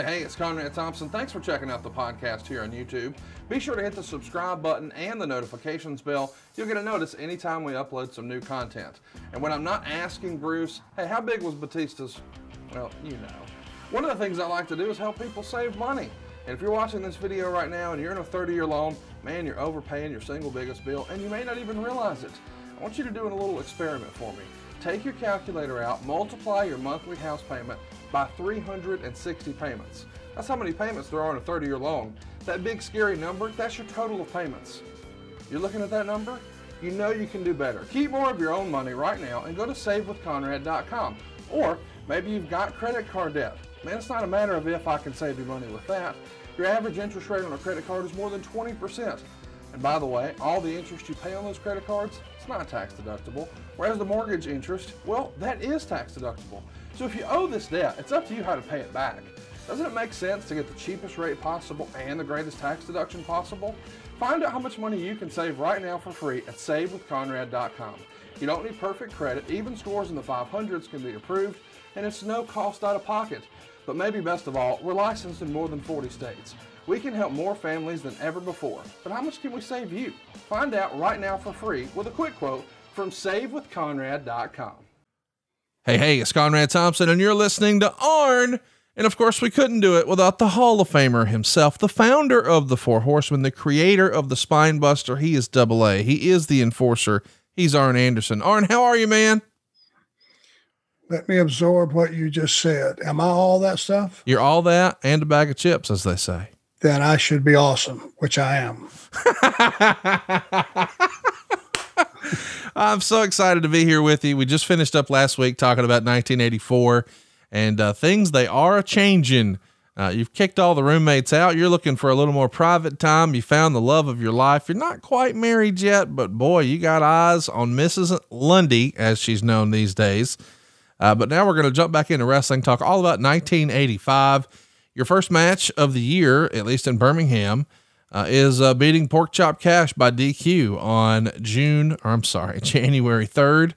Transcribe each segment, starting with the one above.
Hey, it's Conrad Thompson. Thanks for checking out the podcast here on YouTube. Be sure to hit the subscribe button and the notifications bell. You'll get a notice anytime we upload some new content. And when I'm not asking Bruce, hey, how big was Batista's? Well, you know. One of the things I like to do is help people save money. And if you're watching this video right now and you're in a 30-year loan, man, you're overpaying your single biggest bill and you may not even realize it. I want you to do a little experiment for me. Take your calculator out, multiply your monthly house payment by 360 payments. That's how many payments there are in a 30-year loan. That big scary number, that's your total of payments. You're looking at that number? You know you can do better. Keep more of your own money right now and go to savewithconrad.com. Or maybe you've got credit card debt. Man, it's not a matter of if I can save you money with that. Your average interest rate on a credit card is more than 20%. And by the way, all the interest you pay on those credit cards, it's not tax deductible. Whereas the mortgage interest, well, that is tax deductible. So if you owe this debt, it's up to you how to pay it back. Doesn't it make sense to get the cheapest rate possible and the greatest tax deduction possible? Find out how much money you can save right now for free at savewithconrad.com. You don't need perfect credit. Even scores in the 500s can be approved, and it's no cost out of pocket. But maybe best of all, we're licensed in more than 40 states. We can help more families than ever before. But how much can we save you? Find out right now for free with a quick quote from savewithconrad.com. Hey, it's Conrad Thompson, and you're listening to Arn. And of course, we couldn't do it without the Hall of Famer himself, the founder of the Four Horsemen, the creator of the Spine Buster. He is AA. He is the enforcer. He's Arn Anderson. Arn, how are you, man? Let me absorb what you just said. Am I all that stuff? You're all that and a bag of chips, as they say. Then I should be awesome, which I am. I'm so excited to be here with you. We just finished up last week talking about 1984 and things they are changing. You've kicked all the roommates out. You're looking for a little more private time. You found the love of your life. You're not quite married yet, but boy, you got eyes on Mrs. Lunde, as she's known these days. But now we're going to jump back into wrestling, talk all about 1985. Your first match of the year, at least in Birmingham, is beating Pork Chop Cash by DQ on January 3rd.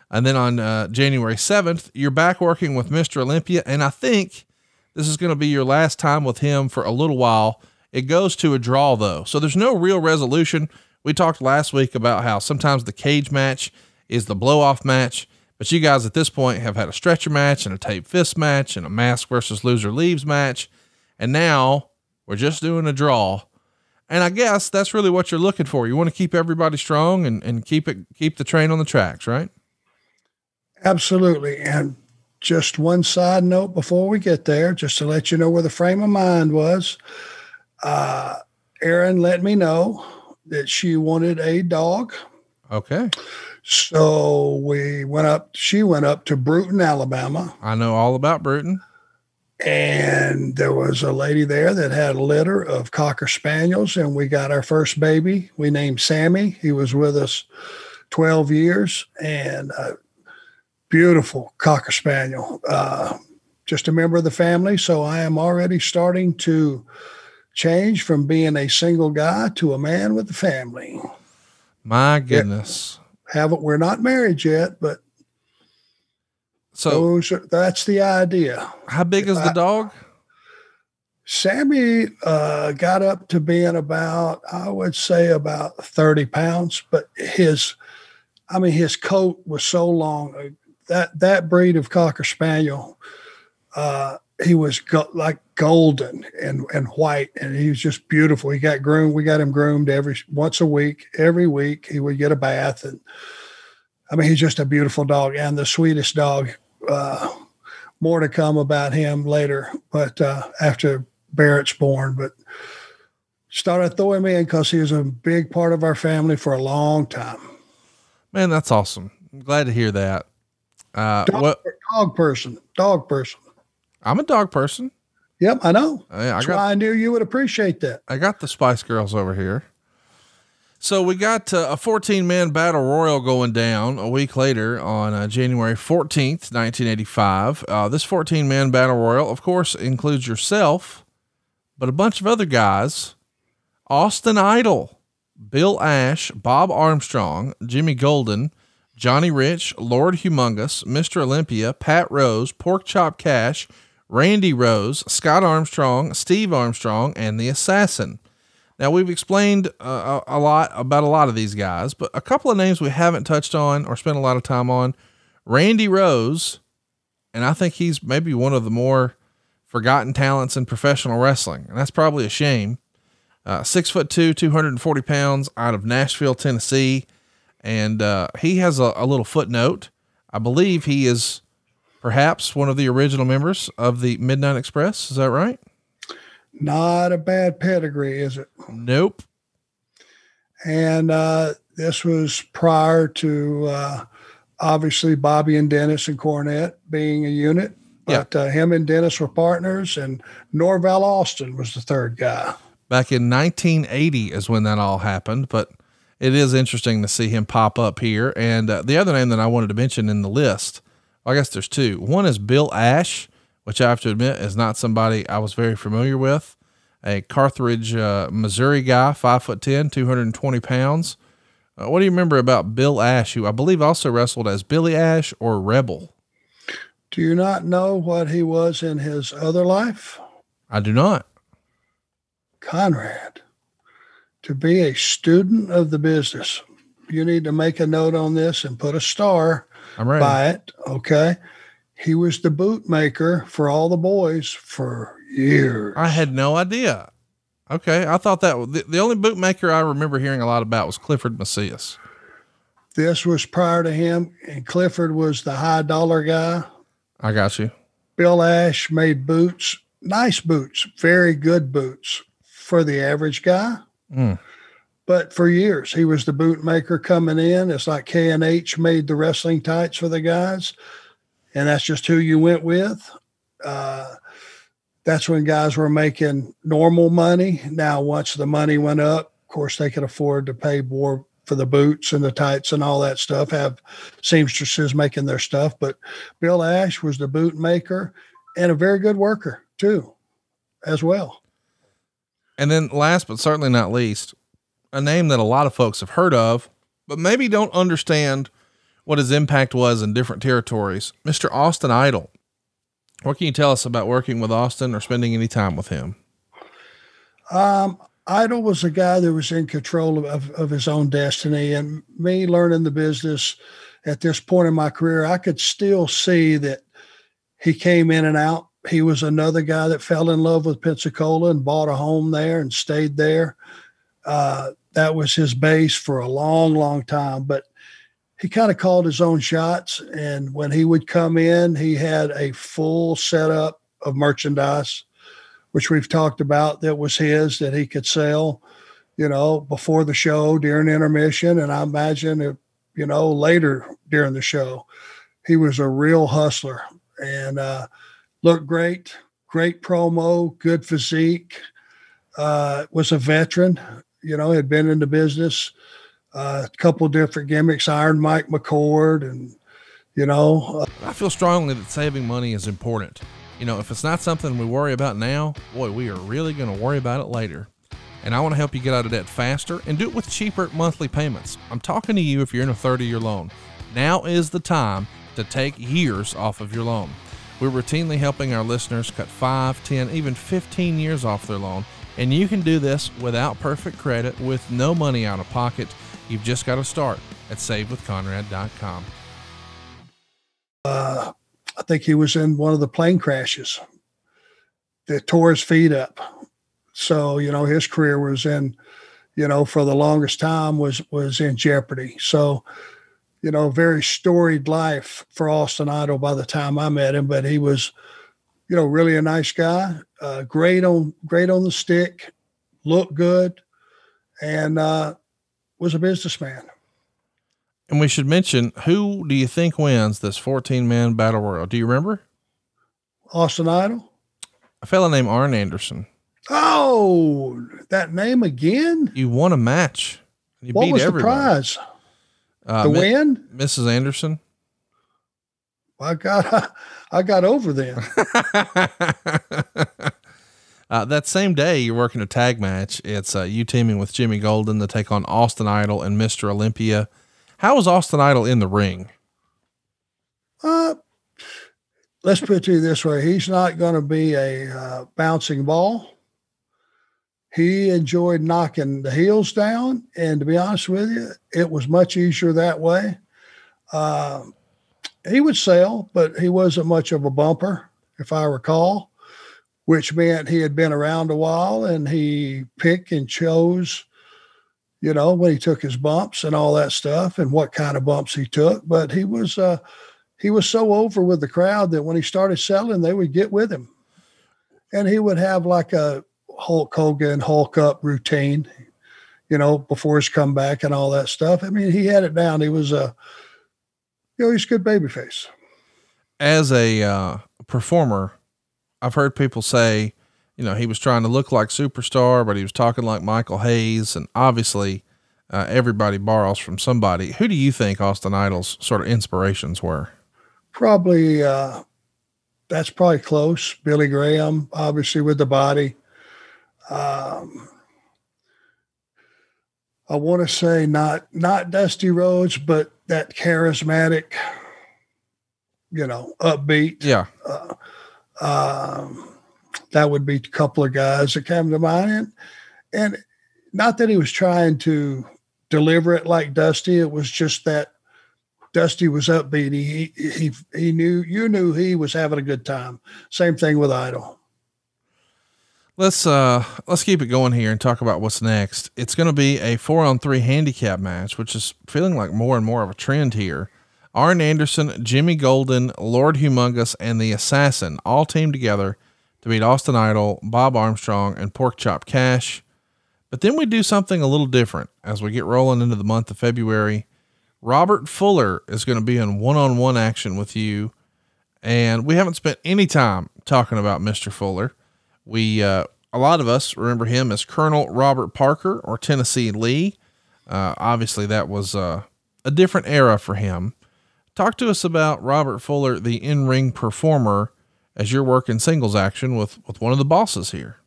And then on January 7th, you're back working with Mr. Olympia. And I think this is going to be your last time with him for a little while. It goes to a draw though. So there's no real resolution. We talked last week about how sometimes the cage match is the blow off match. But you guys at this point have had a stretcher match and a tape fist match and a mask versus loser leaves match. And now we're just doing a draw. And I guess that's really what you're looking for. You want to keep everybody strong and keep the train on the tracks, right? Absolutely. And just one side note before we get there, just to let you know where the frame of mind was, Erin let me know that she wanted a dog. Okay. So she went up to Bruton, Alabama. I know all about Bruton. And there was a lady there that had a litter of Cocker Spaniels, and we got our first baby. We named Sammy. He was with us 12 years, and a beautiful Cocker Spaniel, just a member of the family. So I am already starting to change from being a single guy to a man with a family. My goodness. We're not married yet, but that's the idea. How big is the dog? Sammy got up to being about, I would say about 30 pounds, but his coat was so long. That breed of Cocker Spaniel, he was like golden and white, and he was just beautiful. He got groomed. We got him groomed once a week. Every week he would get a bath, and he's just a beautiful dog and the sweetest dog. More to come about him later, but after Barrett's born. But started throwing him in because he was a big part of our family for a long time. Man, that's awesome. I'm glad to hear that. Dog person. I'm a dog person. Yep, I know. That's why I knew you would appreciate that. I got the Spice Girls over here. So we got a 14-man battle royal going down a week later on January 14th, 1985. This 14-man battle royal, of course, includes yourself, but a bunch of other guys: Austin Idol, Bill Ash, Bob Armstrong, Jimmy Golden, Johnny Rich, Lord Humongous, Mr. Olympia, Pat Rose, Pork Chop Cash, Randy Rose, Scott Armstrong, Steve Armstrong, and the Assassin. Now, we've explained a lot about a lot of these guys, but a couple of names we haven't touched on or spent a lot of time on. Randy Rose, and I think he's maybe one of the more forgotten talents in professional wrestling, and that's probably a shame. 6'2", 240 pounds, out of Nashville, Tennessee. And he has a little footnote. I believe he is perhaps one of the original members of the Midnight Express. Is that right? Not a bad pedigree, is it? Nope. And this was prior to obviously Bobby and Dennis and Cornette being a unit. But him and Dennis were partners, and Norvell Austin was the third guy. Back in 1980 is when that all happened, but it is interesting to see him pop up here. And the other name that I wanted to mention in the list, well, I guess there's two. One is Bill Ash, which I have to admit is not somebody I was very familiar with. A Carthage, Missouri guy, 5'10", 220 pounds. What do you remember about Bill Ash, who I believe also wrestled as Billy Ash or Rebel? Do you not know what he was in his other life? I do not. Conrad. To be a student of the business, you need to make a note on this and put a star by it. Okay. He was the bootmaker for all the boys for years. I had no idea. Okay. I thought that the only bootmaker I remember hearing a lot about was Clifford Macias. This was prior to him, and Clifford was the high dollar guy. I got you. Bill Ash made boots, nice boots, very good boots for the average guy. But for years, he was the bootmaker coming in. It's like K&H made the wrestling tights for the guys, and that's just who you went with. That's when guys were making normal money. Now, once the money went up, of course, they could afford to pay more for the boots and the tights and all that stuff, have seamstresses making their stuff. But Bill Ash was the bootmaker and a very good worker too, as well. And then last, but certainly not least, a name that a lot of folks have heard of, but maybe don't understand what his impact was in different territories. Mr. Austin Idol. What can you tell us about working with Austin or spending any time with him? Idol was a guy that was in control of his own destiny, and me learning the business at this point in my career, I could still see that he came in and out. He was another guy that fell in love with Pensacola and bought a home there and stayed there. That was his base for a long, long time, but he kind of called his own shots. And when he would come in, he had a full setup of merchandise, which we've talked about, that was his, that he could sell, before the show, during intermission. And I imagine, later during the show, he was a real hustler and looked great promo, good physique, was a veteran, had been in the business, a couple of different gimmicks, Iron Mike McCord. And, I feel strongly that saving money is important. If it's not something we worry about now, boy, we are really going to worry about it later. And I want to help you get out of debt faster and do it with cheaper monthly payments. I'm talking to you if you're in a 30-year loan. Now is the time to take years off of your loan. We're routinely helping our listeners cut 5, 10, even 15 years off their loan. And you can do this without perfect credit, with no money out of pocket. You've just got to start at savewithconrad.com. I think he was in one of the plane crashes that tore his feet up. So, his career was in, for the longest time was in jeopardy. So, very storied life for Austin Idol by the time I met him, but he was, really a nice guy, great on the stick, looked good, and was a businessman. And we should mention, who do you think wins this 14-man battle royal? Do you remember? Austin Idol? A fellow named Arn Anderson. Oh, that name again? You won a match. You what beat was everybody. The prize? The win? Mrs. Anderson. I got over them. That same day, you're working a tag match. It's you teaming with Jimmy Golden to take on Austin Idol and Mr. Olympia. How was Austin Idol in the ring? let's put it to you this way. He's not going to be a bouncing ball. He enjoyed knocking the heels down. And to be honest with you, it was much easier that way. He would sell, but he wasn't much of a bumper, if I recall, which meant he had been around a while and he picked and chose, you know, when he took his bumps and all that stuff and what kind of bumps he took. But he was so over with the crowd that when he started selling, they would get with him. And he would have like a Hulk Hogan, Hulk up routine, you know, before his comeback and all that stuff. I mean, he had it down. He was he's a good babyface. As a performer, I've heard people say, you know, he was trying to look like Superstar, but he was talking like Michael Hayes. And obviously everybody borrows from somebody. Who do you think Austin Idol's sort of inspirations were? Probably, that's probably close. Billy Graham, obviously with the body. I want to say not Dusty Rhodes, but that charismatic, you know, upbeat. Yeah. That would be a couple of guys that came to mind. And not that he was trying to deliver it like Dusty. It was just that Dusty was upbeat. He knew, you knew he was having a good time. Same thing with Idol. Let's keep it going here and talk about what's next. It's going to be a 4-on-3 handicap match, which is feeling like more and more of a trend here. Arn Anderson, Jimmy Golden, Lord Humongous, and the Assassin all teamed together to beat Austin Idol, Bob Armstrong, and Pork Chop Cash. But then we do something a little different as we get rolling into the month of February. Robert Fuller is going to be in one-on-one action with you. And we haven't spent any time talking about Mr. Fuller. We, a lot of us remember him as Colonel Robert Parker or Tennessee Lee. Obviously that was a different era for him. Talk to us about Robert Fuller, the in-ring performer, as you're working singles action with one of the bosses here.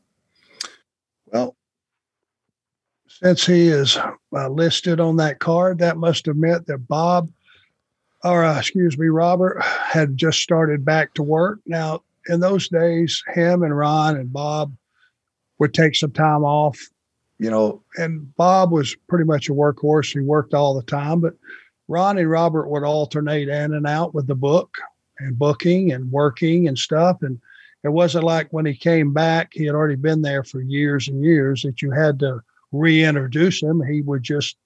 Well, since he is listed on that card, that must have meant that Robert had just started back to work. Now, in those days, him and Ron and Bob would take some time off, you know, and Bob was pretty much a workhorse. He worked all the time, but Ron and Robert would alternate in and out with the book and booking and working and stuff. And it wasn't like when he came back, he had already been there for years and years that you had to reintroduce him. He would just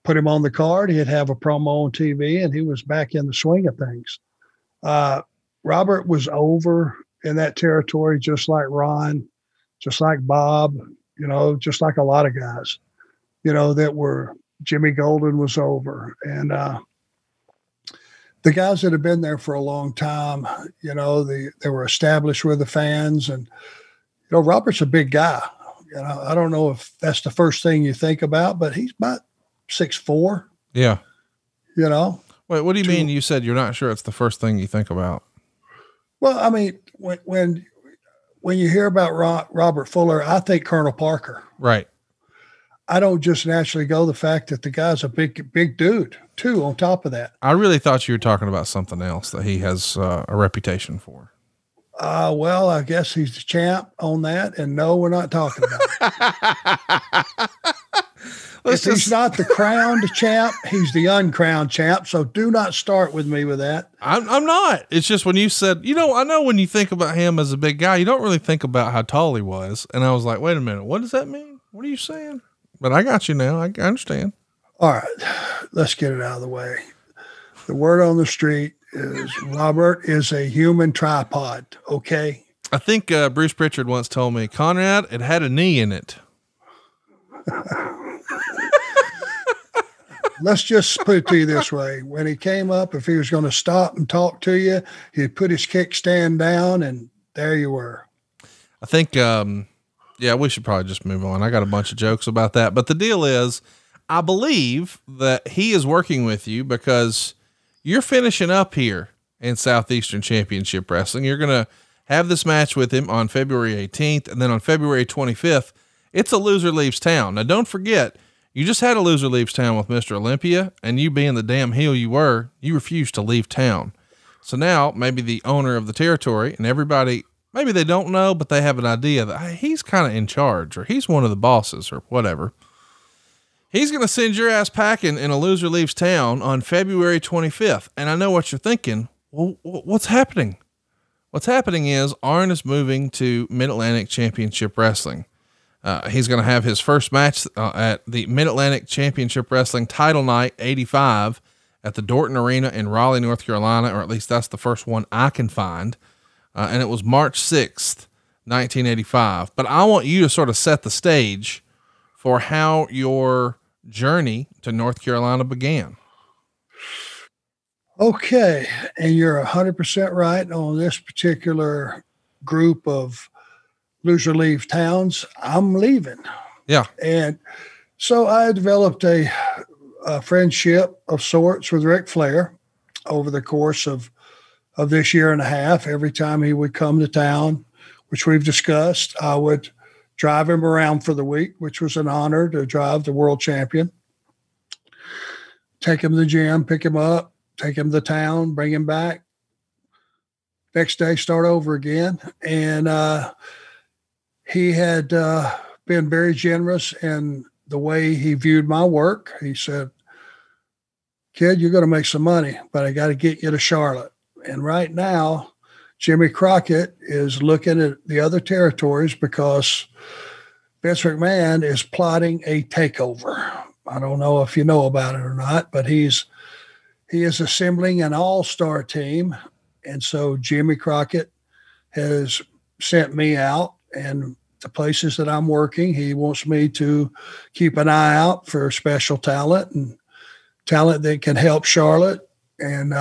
put him on the card. He'd have a promo on TV and he was back in the swing of things. Robert was over in that territory, just like Ron, just like Bob, you know, just like a lot of guys, you know, that were Jimmy Golden was over. And the guys that have been there for a long time, you know, they were established with the fans. And, you know, Robert's a big guy. You know, I don't know if that's the first thing you think about, but he's about 6'4". Yeah. You know. Wait, what do you mean? You said you're not sure it's the first thing you think about? Well, I mean, when you hear about Robert Fuller, I think Colonel Parker. Right. I don't just naturally go the fact that the guy's a big dude too. On top of that, I really thought you were talking about something else that he has a reputation for. Well, I guess he's the champ on that, and no, we're not talking about it. He's not the crowned champ, he's the uncrowned champ. So do not start with me with that. I'm not. It's just when you said, you know, I know when you think about him as a big guy, you don't really think about how tall he was. And I was like, wait a minute, what does that mean? What are you saying? But I got you now. I understand. All right, let's get it out of the way. The word on the street is Robert is a human tripod. Okay. I think Bruce Pritchard once told me, Conrad, it had a knee in it. Let's just put it to you this way. When he came up, if he was going to stop and talk to you, he'd put his kickstand down and there you were. I think, yeah, we should probably just move on. I got a bunch of jokes about that, but the deal is, I believe that he is working with you because you're finishing up here in Southeastern Championship Wrestling. You're going to have this match with him on February 18th. And then on February 25th, it's a loser leaves town. Now don't forget, you just had a loser leaves town with Mr. Olympia, and you being the damn heel you were, you refused to leave town. So now maybe the owner of the territory and everybody, maybe they don't know, but they have an idea that hey, he's kind of in charge or he's one of the bosses or whatever. He's going to send your ass packing in a loser leaves town on February 25th. And I know what you're thinking. Well, what's happening? What's happening is Arn is moving to Mid-Atlantic Championship Wrestling. He's going to have his first match at the Mid-Atlantic Championship Wrestling Title Night 85 at the Dorton Arena in Raleigh, North Carolina, or at least that's the first one I can find. And it was March 6th, 1985. But I want you to sort of set the stage for how your journey to North Carolina began. Okay. And you're 100% right on this particular group of loser leave towns. I'm leaving. Yeah. And so I developed a friendship of sorts with Ric Flair over the course of this year and a half. Every time he would come to town, which we've discussed, I would drive him around for the week, which was an honor to drive the world champion, take him to the gym, pick him up, take him to town, bring him back. Next day, start over again. And he had been very generous in the way he viewed my work. He said, kid, you're going to make some money, but I got to get you to Charlotte. And right now, Jimmy Crockett is looking at the other territories because Vince McMahon is plotting a takeover. I don't know if you know about it or not, but he is assembling an all-star team. And so Jimmy Crockett has sent me out, and the places that I'm working, he wants me to keep an eye out for special talent and talent that can help Charlotte, and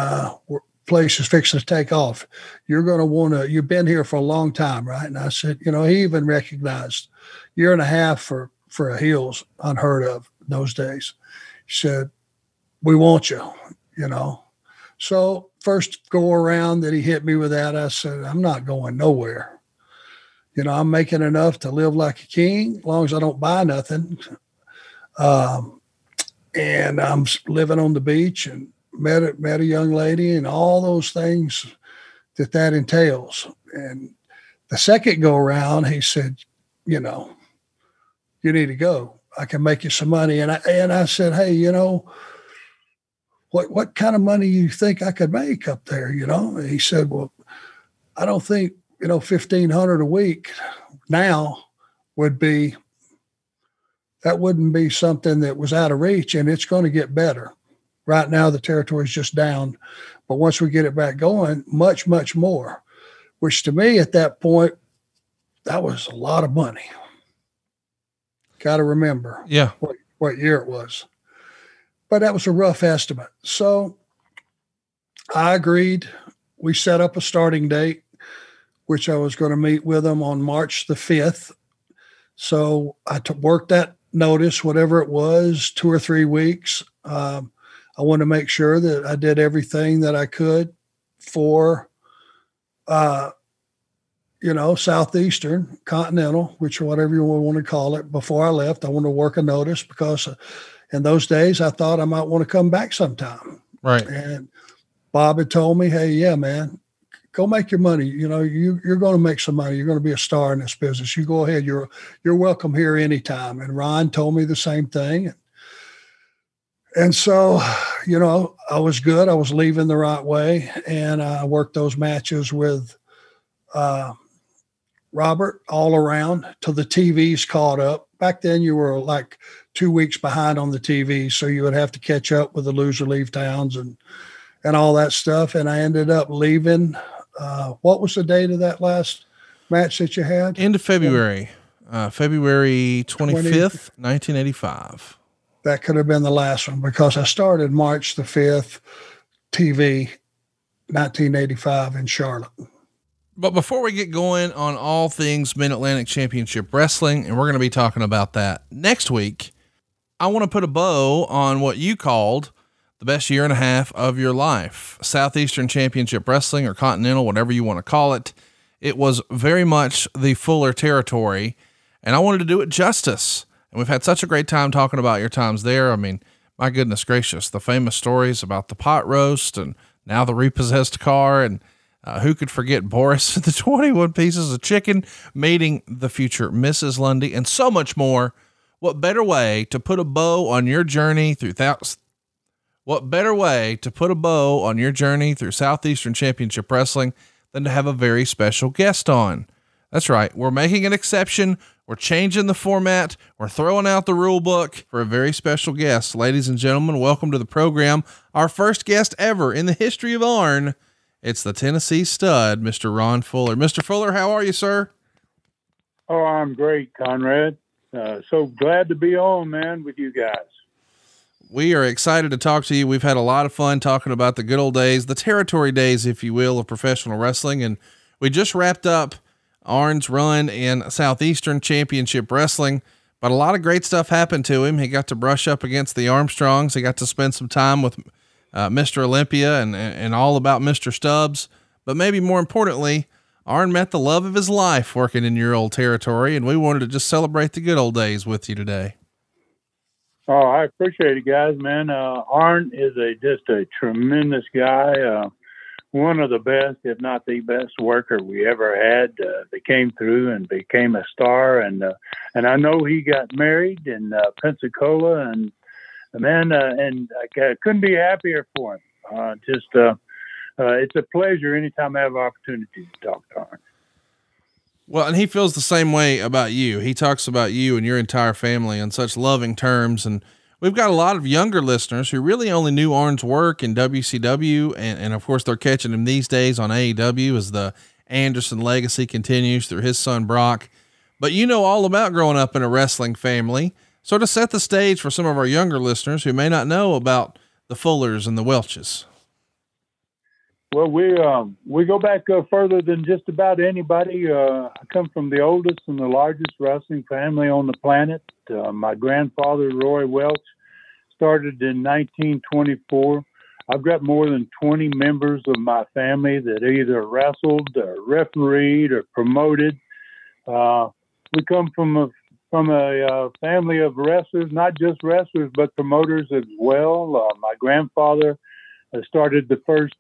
place is fixing to take off. You're going to want to, you've been here for a long time, right? And I said, you know, he even recognized year and a half for a heel's unheard of in those days. He said, we want you, you know. So first go around that he hit me with that, I said, I'm not going nowhere. You know, I'm making enough to live like a king as long as I don't buy nothing. And I'm living on the beach and met a young lady and all those things that entails. And the second go around, he said, you know, you need to go. I can make you some money. And I said, hey, you know, what kind of money you think I could make up there? You know, and he said, well, I don't think, you know, $1,500 a week now wouldn't be something that was out of reach, and it's going to get better. Right now, the territory is just down, but once we get it back going, much, much more, which to me at that point, that was a lot of money. Got to remember what year it was, but that was a rough estimate. So I agreed. We set up a starting date, which I was going to meet with them on March the 5th. So I worked that notice, whatever it was, 2 or 3 weeks. I wanted to make sure that I did everything that I could for, you know, Southeastern, Continental, which whatever you want to call it. Before I left, I wanted to work a notice because in those days I thought I might want to come back sometime. Right. And Bob had told me, hey, yeah, man, go make your money. You know, you're going to make some money. You're going to be a star in this business. You go ahead. You're welcome here anytime. And Ron told me the same thing. And so, you know, I was good. I was leaving the right way. And I worked those matches with Robert all around till the TVs caught up. Back then you were like 2 weeks behind on the TV. So you would have to catch up with the loser leave towns and all that stuff. And I ended up leaving. What was the date of that last match that you had? End of February, February 25th, 1985. That could have been the last one because I started March the 5th, TV, 1985 in Charlotte. But before we get going on all things Mid-Atlantic Championship Wrestling, and we're going to be talking about that next week, I want to put a bow on what you called the best year and a half of your life. Southeastern Championship Wrestling, or Continental, whatever you want to call it. It was very much the fuller territory, and I wanted to do it justice. And we've had such a great time talking about your times there. I mean, my goodness gracious, the famous stories about the pot roast and now the repossessed car, and who could forget Boris and the 21 pieces of chicken, meeting the future Mrs. Lunde, and so much more. What better way to put a bow on your journey through Southeastern Championship Wrestling than to have a very special guest on? That's right. We're making an exception. We're changing the format. We're throwing out the rule book for a very special guest. Ladies and gentlemen, welcome to the program. Our first guest ever in the history of Arn. It's the Tennessee stud, Mr. Ron Fuller. Mr. Fuller, how are you, sir? Oh, I'm great, Conrad. So glad to be on, man, with you guys. We are excited to talk to you. We've had a lot of fun talking about the good old days, the territory days, if you will, of professional wrestling. And we just wrapped up Arn's run in Southeastern Championship Wrestling, but a lot of great stuff happened to him. He got to brush up against the Armstrongs. He got to spend some time with Mr. Olympia and all about Mr. Stubbs. But maybe more importantly, Arn met the love of his life working in your old territory, and we wanted to just celebrate the good old days with you today. Oh, I appreciate it, guys, man. Arn is just a tremendous guy. One of the best, if not the best worker we ever had, that came through and became a star. And I know he got married in Pensacola, and man, and I couldn't be happier for him. It's a pleasure anytime I have an opportunity to talk to Arn. Well, and he feels the same way about you. He talks about you and your entire family in such loving terms. And we've got a lot of younger listeners who really only knew Arn's work in WCW. And of course, they're catching him these days on AEW as the Anderson legacy continues through his son, Brock. But you know all about growing up in a wrestling family. So to set the stage for some of our younger listeners who may not know about the Fullers and the Welches. Well, we go back further than just about anybody. I come from the oldest and the largest wrestling family on the planet. My grandfather, Roy Welch, started in 1924. I've got more than 20 members of my family that either wrestled, or refereed, or promoted. We come from a family of wrestlers, not just wrestlers, but promoters as well. My grandfather started the first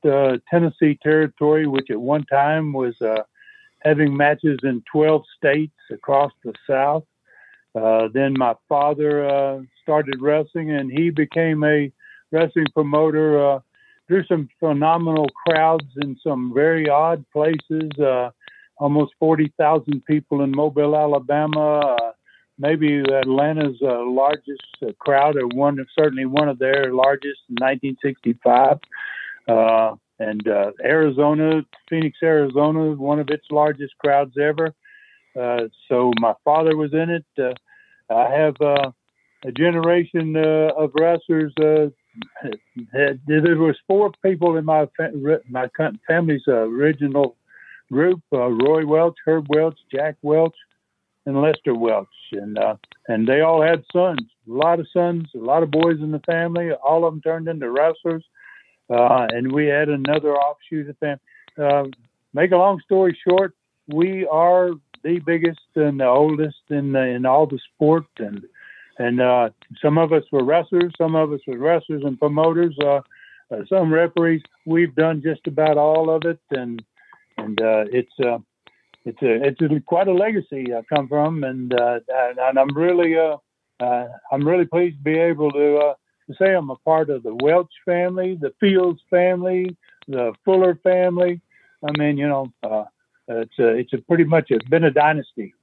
Tennessee territory, which at one time was having matches in 12 states across the South. Then my father started wrestling, and he became a wrestling promoter, drew some phenomenal crowds in some very odd places, almost 40,000 people in Mobile, Alabama, maybe Atlanta's largest crowd, or certainly one of their largest in 1965. And Arizona, Phoenix, Arizona, one of its largest crowds ever. So my father was in it. I have a generation of wrestlers. There was 4 people in my family's original group: Roy Welch, Herb Welch, Jack Welch, and Lester Welch, and they all had sons. A lot of boys in the family. All of them turned into wrestlers, and we had another offshoot of them. Make a long story short, we are the biggest and the oldest in all the sport, and some of us were wrestlers, some of us were wrestlers and promoters, some referees. We've done just about all of it, and it's quite a legacy I come from, and I'm really pleased to be able to say I'm a part of the Welch family, the Fields family, the Fuller family. I mean, it's pretty much been a dynasty.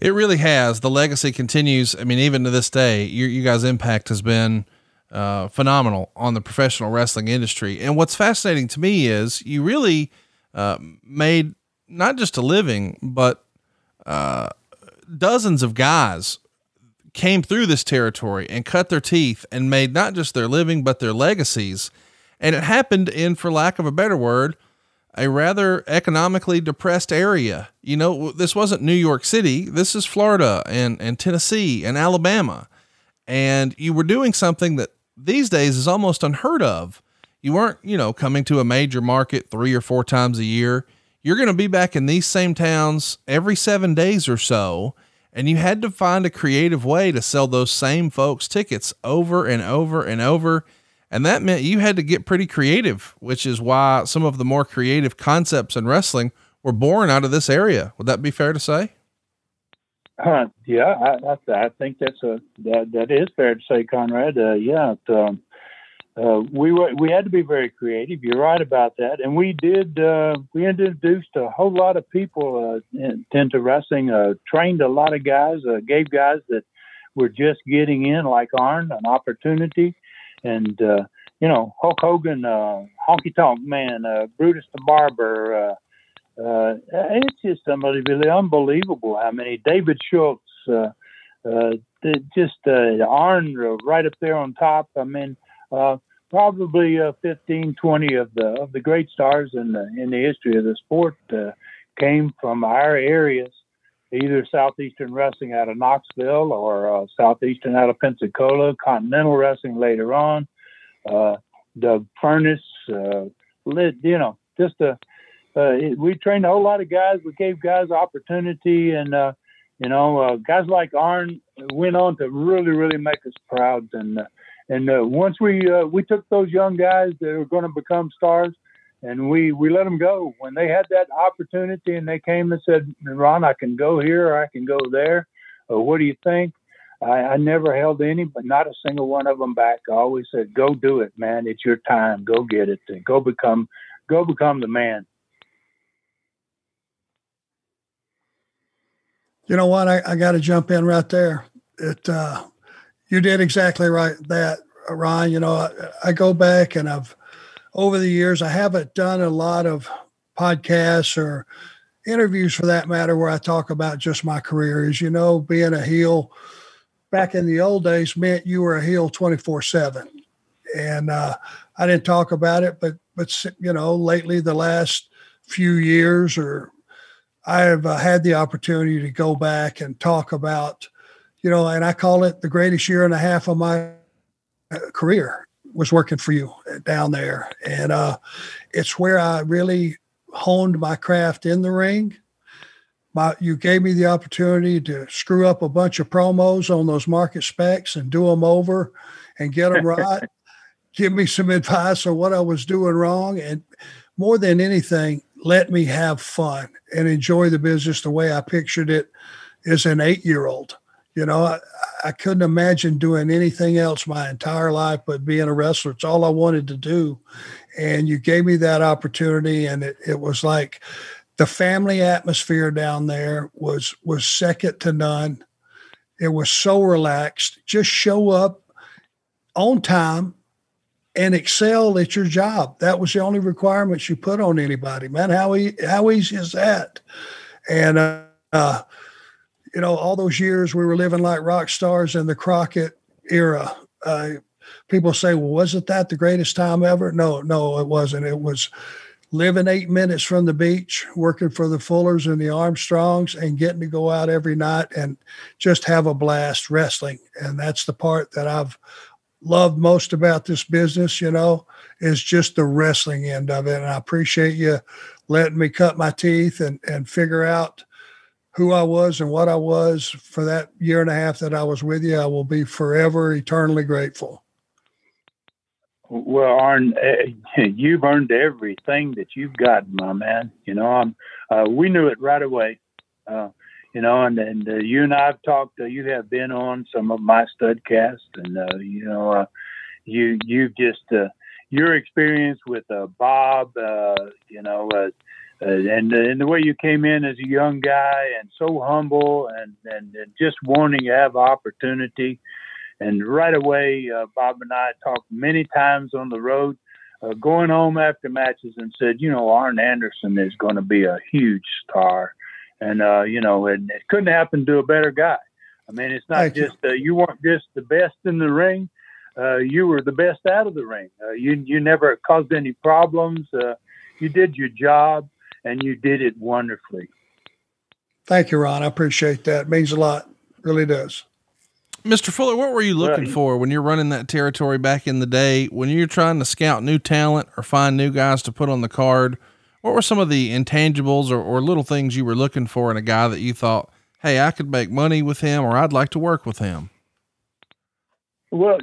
It really has. The legacy continues. I mean, even to this day, you guys' impact has been phenomenal on the professional wrestling industry. And what's fascinating to me is you really made not just a living, but dozens of guys came through this territory and cut their teeth and made not just their living, but their legacies. And it happened in, for lack of a better word, a rather economically depressed area. You know, this wasn't New York City. This is Florida and Tennessee and Alabama. And you were doing something that these days is almost unheard of. You weren't, coming to a major market 3 or 4 times a year. You're going to be back in these same towns every 7 days or so. And you had to find a creative way to sell those same folks tickets over and over and over. And that meant you had to get pretty creative, which is why some of the more creative concepts in wrestling were born out of this area. Would that be fair to say? Yeah, I think that is fair to say, Conrad. We had to be very creative. You're right about that, and we did. We introduced a whole lot of people into wrestling. Trained a lot of guys. Gave guys that were just getting in, like Arn, an opportunity. And Hulk Hogan, Honky Tonk Man, Brutus the Barber. It's just really unbelievable how many. David Schultz, Arn right up there on top. I mean, probably 15, 20 of the great stars in the history of the sport came from our areas, either Southeastern Wrestling out of Knoxville or Southeastern out of Pensacola, Continental Wrestling later on, the Furnace, we trained a whole lot of guys. We gave guys opportunity, and guys like Arn went on to really, really make us proud. And once we took those young guys that were going to become stars, and we let them go when they had that opportunity, and they came and said, "Ron, I can go here or I can go there. What do you think?" I never held any, but not a single one of them back. I always said, "Go do it, man. It's your time. Go get it. And go become the man." You know what? I got to jump in right there. You did exactly right that, Ron. I go back and over the years, I haven't done a lot of podcasts or interviews for that matter where I talk about just my career. As you know, being a heel back in the old days meant you were a heel 24/7. And I didn't talk about it, but lately the last few years I've had the opportunity to go back and talk about, and I call it the greatest year and a half of my career was working for you down there. And it's where I really honed my craft in the ring. You gave me the opportunity to screw up a bunch of promos on those market specs and do them over and get them right. Give me some advice on what I was doing wrong. And more than anything, let me have fun and enjoy the business the way I pictured it as an 8-year-old. I couldn't imagine doing anything else my entire life but being a wrestler. It's all I wanted to do. And you gave me that opportunity, and it was like the family atmosphere down there was second to none. It was so relaxed. Just show up on time and excel at your job. That was the only requirements you put on anybody, man. How easy is that? And, all those years we were living like rock stars in the Crockett era. People say, well, wasn't that the greatest time ever? No, it wasn't. It was living 8 minutes from the beach, working for the Fullers and the Armstrongs, and getting to go out every night and just have a blast wrestling. And that's the part that I've loved most about this business, is just the wrestling end of it. And I appreciate you letting me cut my teeth and figure out who I was and what I was for that year and a half that I was with you. I will be forever eternally grateful. Well, Arn, you've earned everything that you've got, my man. We knew it right away. And you and I have talked. You have been on some of my studcasts, and you've just your experience with Bob, and the way you came in as a young guy and so humble and just wanting to have opportunity. And right away, Bob and I talked many times on the road, going home after matches and said, Arn Anderson is going to be a huge star. And, and it couldn't happen to a better guy. I mean, it's not just, you weren't just the best in the ring. You were the best out of the ring. You never caused any problems. You did your job, and you did it wonderfully. Thank you, Ron. I appreciate that. It means a lot. Really does. Mr. Fuller, what were you looking for when you're running that territory back in the day, when you're trying to scout new talent or find new guys to put on the card? What were some of the intangibles or little things you were looking for in a guy that you thought, hey, I could make money with him, or I'd like to work with him? Well,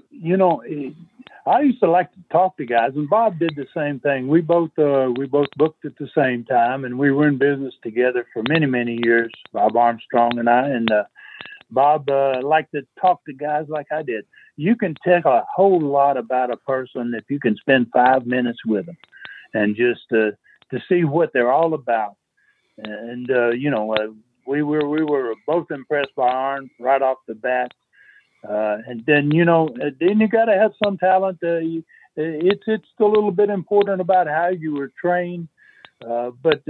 I used to like to talk to guys, and Bob did the same thing. We both booked at the same time, and we were in business together for many, many years, Bob Armstrong and I. And Bob liked to talk to guys like I did. You can tell a whole lot about a person if you can spend 5 minutes with them, and just to see what they're all about. And we were both impressed by Arn right off the bat. And then you got to have some talent. It's a little bit important about how you were trained, but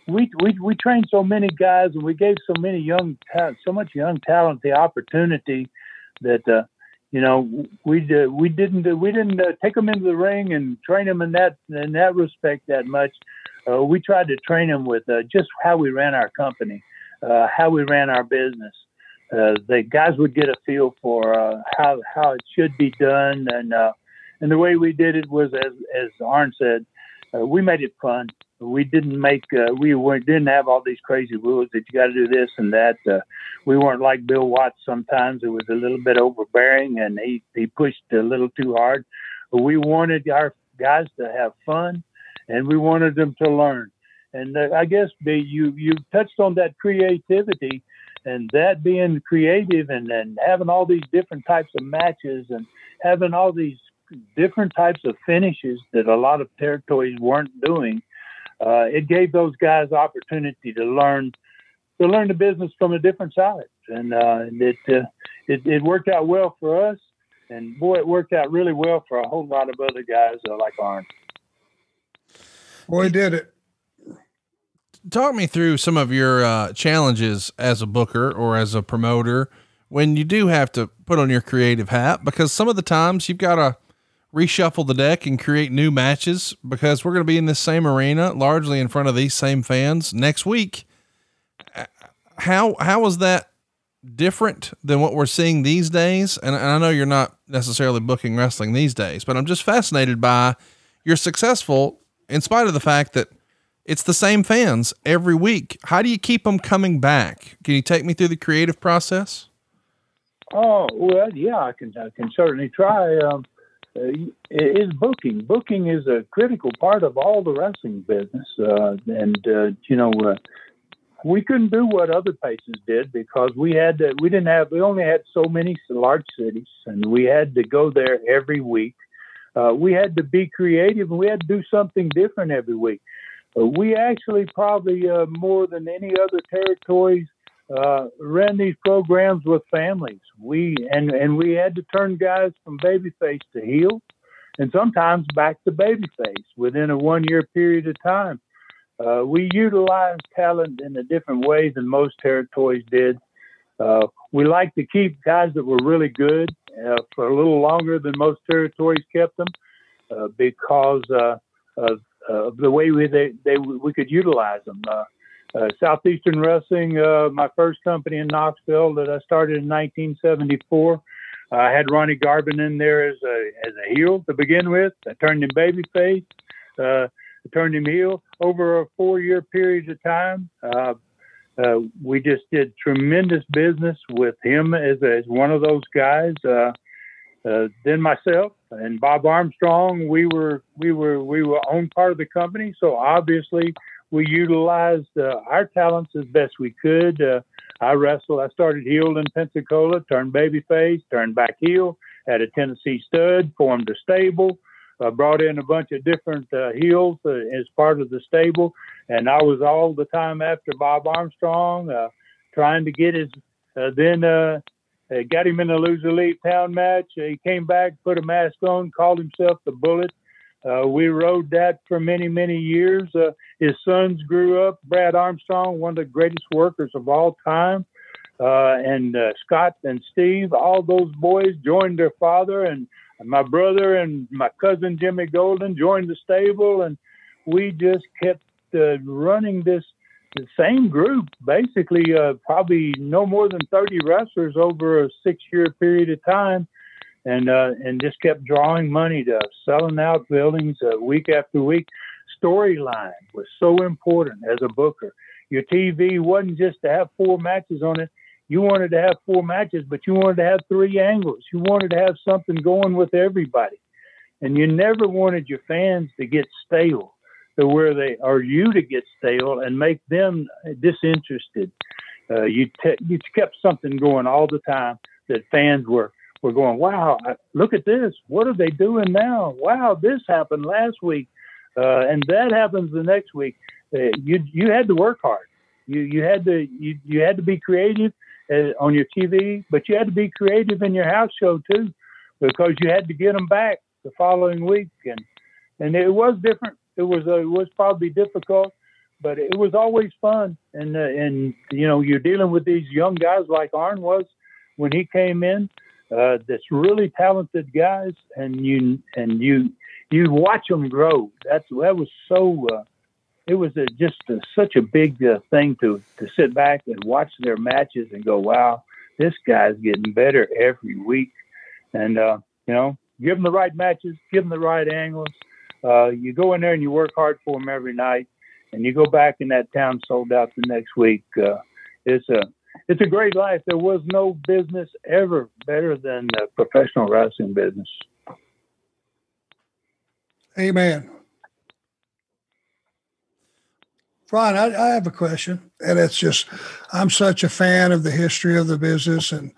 we trained so many guys, and we gave so much young talent the opportunity that we didn't take them into the ring and train them in that respect that much. We tried to train them with just how we ran our company, how we ran our business. The guys would get a feel for how it should be done, and the way we did it was, as Arn said, we made it fun. We didn't didn't have all these crazy rules that you got to do this and that. We weren't like Bill Watts. Sometimes it was a little bit overbearing, and he pushed a little too hard. But we wanted our guys to have fun, and we wanted them to learn. And I guess you touched on that creativity. And that being creative and having all these different types of matches and having all these different types of finishes that a lot of territories weren't doing, it gave those guys opportunity to learn the business from a different side. And it worked out well for us. And boy, it worked out really well for a whole lot of other guys like Arn. Boy, did it. Talk me through some of your challenges as a booker or as a promoter when you do have to put on your creative hat, because some of the times you've got to reshuffle the deck and create new matches, because we're going to be in this same arena, largely in front of these same fans next week. How was that different than what we're seeing these days? And I know you're not necessarily booking wrestling these days, but I'm just fascinated by you're successful in spite of the fact that it's the same fans every week. How do you keep them coming back? Can you take me through the creative process? Oh, well, yeah, I can certainly try. Is booking. Booking is a critical part of all the wrestling business. We couldn't do what other places did because we only had so many large cities, and we had to go there every week. We had to be creative, and we had to do something different every week. We actually probably more than any other territories ran these programs with families. We had to turn guys from babyface to heel, and sometimes back to babyface within a 1 year period of time. We utilized talent in a different way than most territories did. We like to keep guys that were really good for a little longer than most territories kept them because of the way we could utilize them. Southeastern Wrestling, my first company in Knoxville that I started in 1974, I had Ronnie Garvin in there as a heel to begin with. I turned him babyface. I turned him heel over a 4 year period of time. We just did tremendous business with him as one of those guys. Then myself and Bob Armstrong, we were own part of the company, so obviously we utilized our talents as best we could. I wrestled. I started heel in Pensacola, turned babyface, turned back heel, had a Tennessee stud, formed a stable, brought in a bunch of different heels as part of the stable, and I was all the time after Bob Armstrong, trying to get his. Then got him in a loser leave town match. He came back, put a mask on, called himself the Bullet. We rode that for many, many years. His sons grew up. Brad Armstrong, one of the greatest workers of all time, and Scott and Steve, all those boys joined their father, and my brother and my cousin Jimmy Golden joined the stable, and we just kept running the same group, basically probably no more than 30 wrestlers over a 6 year period of time. And just kept drawing money to selling out buildings week after week. Storyline was so important as a booker. Your TV wasn't just to have 4 matches on it. You wanted to have 4 matches, but you wanted to have 3 angles. You wanted to have something going with everybody. And you never wanted your fans to get stale to where you to get stale and make them disinterested. You kept something going all the time that fans were going, wow, look at this. What are they doing now? Wow, this happened last week. And that happens the next week. You had to work hard. You had to be creative on your TV, but you had to be creative in your house show too, because you had to get them back the following week. And it was different. It was probably difficult, but it was always fun. And you're dealing with these young guys like Arn was when he came in. That's really talented guys, and you watch them grow. That was so. It was such a big thing to sit back and watch their matches and go, wow, this guy's getting better every week. And give them the right matches, give them the right angles. You go in there and you work hard for them every night, and you go back and that town sold out the next week. It's a great life. There was no business ever better than the professional wrestling business. Amen. Ron, I have a question, and it's just, I'm such a fan of the history of the business, and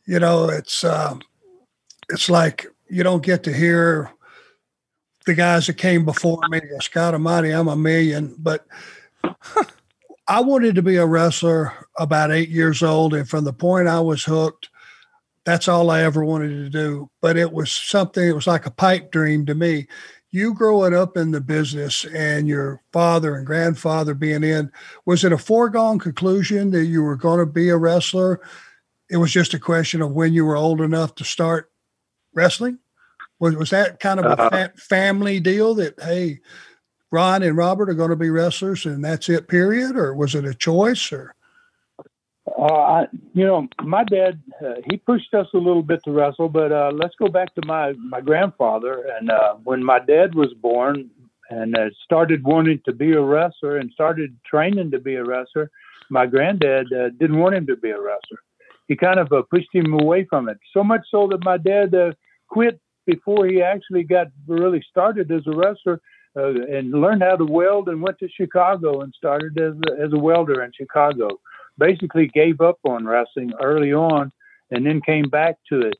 it's like you don't get to hear the guys that came before me. Scott Almighty, I'm a million, but I wanted to be a wrestler about 8 years old, and from the point I was hooked, that's all I ever wanted to do. But it was something, it was like a pipe dream to me. You growing up in the business and your father and grandfather being in, was it a foregone conclusion that you were going to be a wrestler? It was just a question of when you were old enough to start wrestling? Was that kind of a family deal that, hey, Ron and Robert are going to be wrestlers and that's it, period? Or was it a choice? Or my dad, he pushed us a little bit to wrestle, but let's go back to my grandfather. And when my dad was born and started wanting to be a wrestler and started training to be a wrestler, my granddad didn't want him to be a wrestler. He kind of pushed him away from it, so much so that my dad quit before he actually got really started as a wrestler. And learned how to weld and went to Chicago and started as a welder in Chicago. Basically gave up on wrestling early on and then came back to it.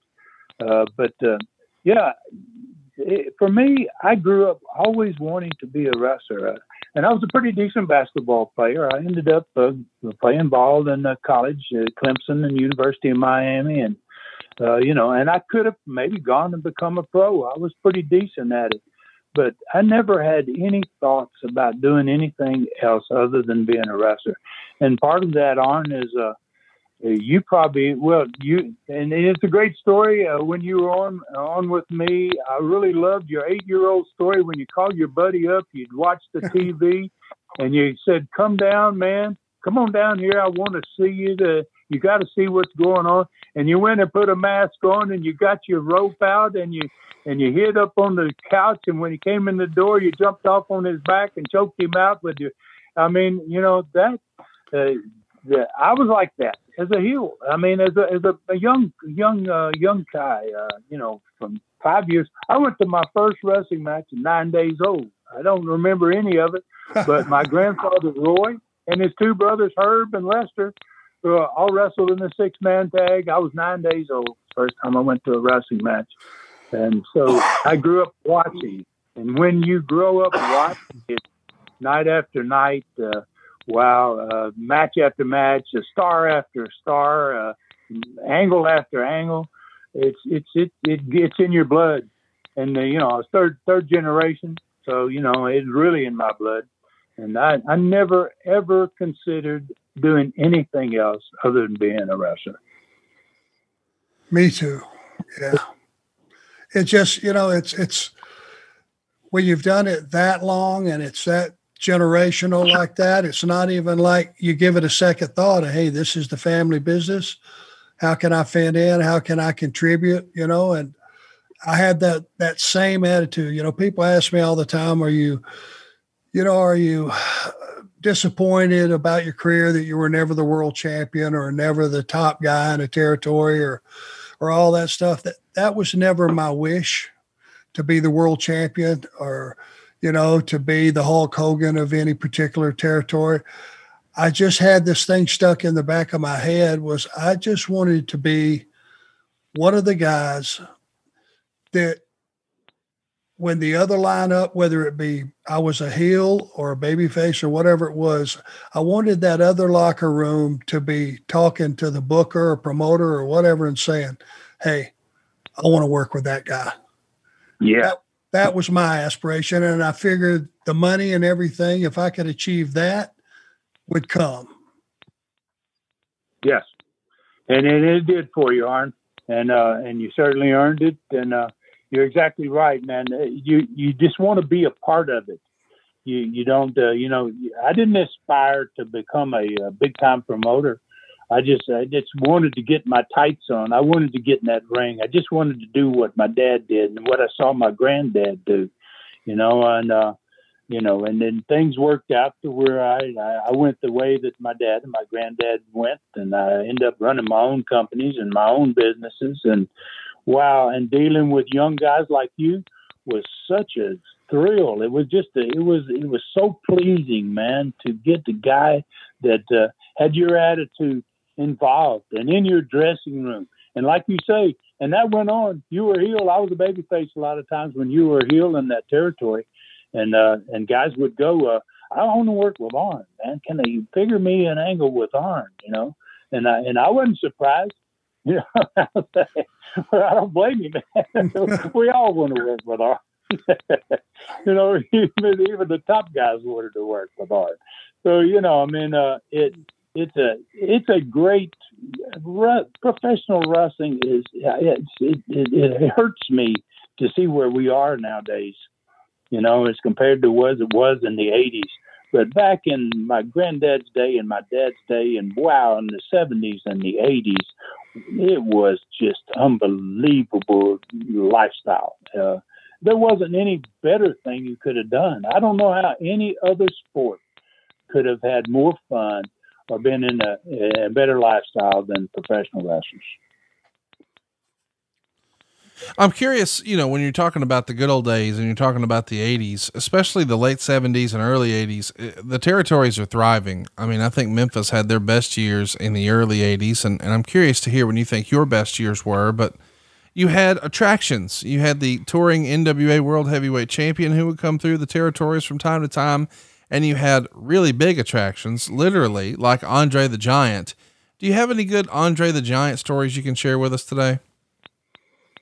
For me, I grew up always wanting to be a wrestler. And I was a pretty decent basketball player. I ended up playing ball in college at Clemson and University of Miami. And, and I could have maybe gone and become a pro. I was pretty decent at it. But I never had any thoughts about doing anything else other than being a wrestler. And part of that, Arn, is and it's a great story. When you were on with me, I really loved your 8-year-old story when you called your buddy up, you'd watch the TV, and you said, come down, man. Come on down here. I want to see you. You got to see what's going on. And you went and put a mask on, and you got your rope out, and you hid up on the couch, and when he came in the door, you jumped off on his back and choked him out with you. I mean, I was like that as a heel. I mean, as a young guy, from 5 years. I went to my first wrestling match at 9 days old. I don't remember any of it, but my grandfather Roy and his 2 brothers Herb and Lester all wrestled in the 6-man tag. I was 9 days old first time I went to a wrestling match. And so I grew up watching. And when you grow up watching it night after night, match after match, a star after star, angle after angle, it's in your blood. And I was third generation, so it's really in my blood. And I never ever considered doing anything else other than being a wrestler. Me too. Yeah. It's just, it's when you've done it that long and it's that generational like that, it's not even like you give it a second thought of, hey, this is the family business. How can I fit in? How can I contribute? And I had that same attitude. People ask me all the time, are you disappointed about your career that you were never the world champion or never the top guy in a territory or all that stuff. That was never my wish, to be the world champion or, to be the Hulk Hogan of any particular territory. I just had this thing stuck in the back of my head was I just wanted to be one of the guys that when the other lineup, whether it be I was a heel or a babyface or whatever it was, I wanted that other locker room to be talking to the booker or promoter or whatever and saying, hey, I want to work with that guy. Yeah. That was my aspiration. And I figured the money and everything, if I could achieve that, would come. Yes. And it did for you, Arn. And you certainly earned it. And you're exactly right, man. You just want to be a part of it. You don't, I didn't aspire to become a big time promoter. I just wanted to get my tights on. I wanted to get in that ring. I just wanted to do what my dad did and what I saw my granddad do, and then things worked out to where I went the way that my dad and my granddad went, and I ended up running my own companies and my own businesses. And wow, and dealing with young guys like you was such a thrill. It was just it was so pleasing, man, to get the guy that had your attitude involved and in your dressing room. And like you say, and that went on. You were heel. I was a babyface a lot of times when you were heel in that territory. And guys would go, I want to work with Arn, man. Can they figure me an angle with Arn, And I wasn't surprised. I don't blame you, man. We all want to work with Arn. Even the top guys wanted to work with Arn. So, it's a great professional wrestling it hurts me to see where we are nowadays, as compared to what it was in the 80s. But back in my granddad's day and my dad's day, and wow, in the 70s and the 80s, it was just unbelievable lifestyle. There wasn't any better thing you could have done. I don't know how any other sport could have had more fun or been in a better lifestyle than professional wrestlers. I'm curious, when you're talking about the good old days and you're talking about the 80s, especially the late 70s and early 80s, the territories are thriving. I mean, I think Memphis had their best years in the early 80s, and I'm curious to hear when you think your best years were, but you had attractions. You had the touring NWA World Heavyweight Champion who would come through the territories from time to time, and you had really big attractions, literally, like Andre the Giant. Do you have any good Andre the Giant stories you can share with us today?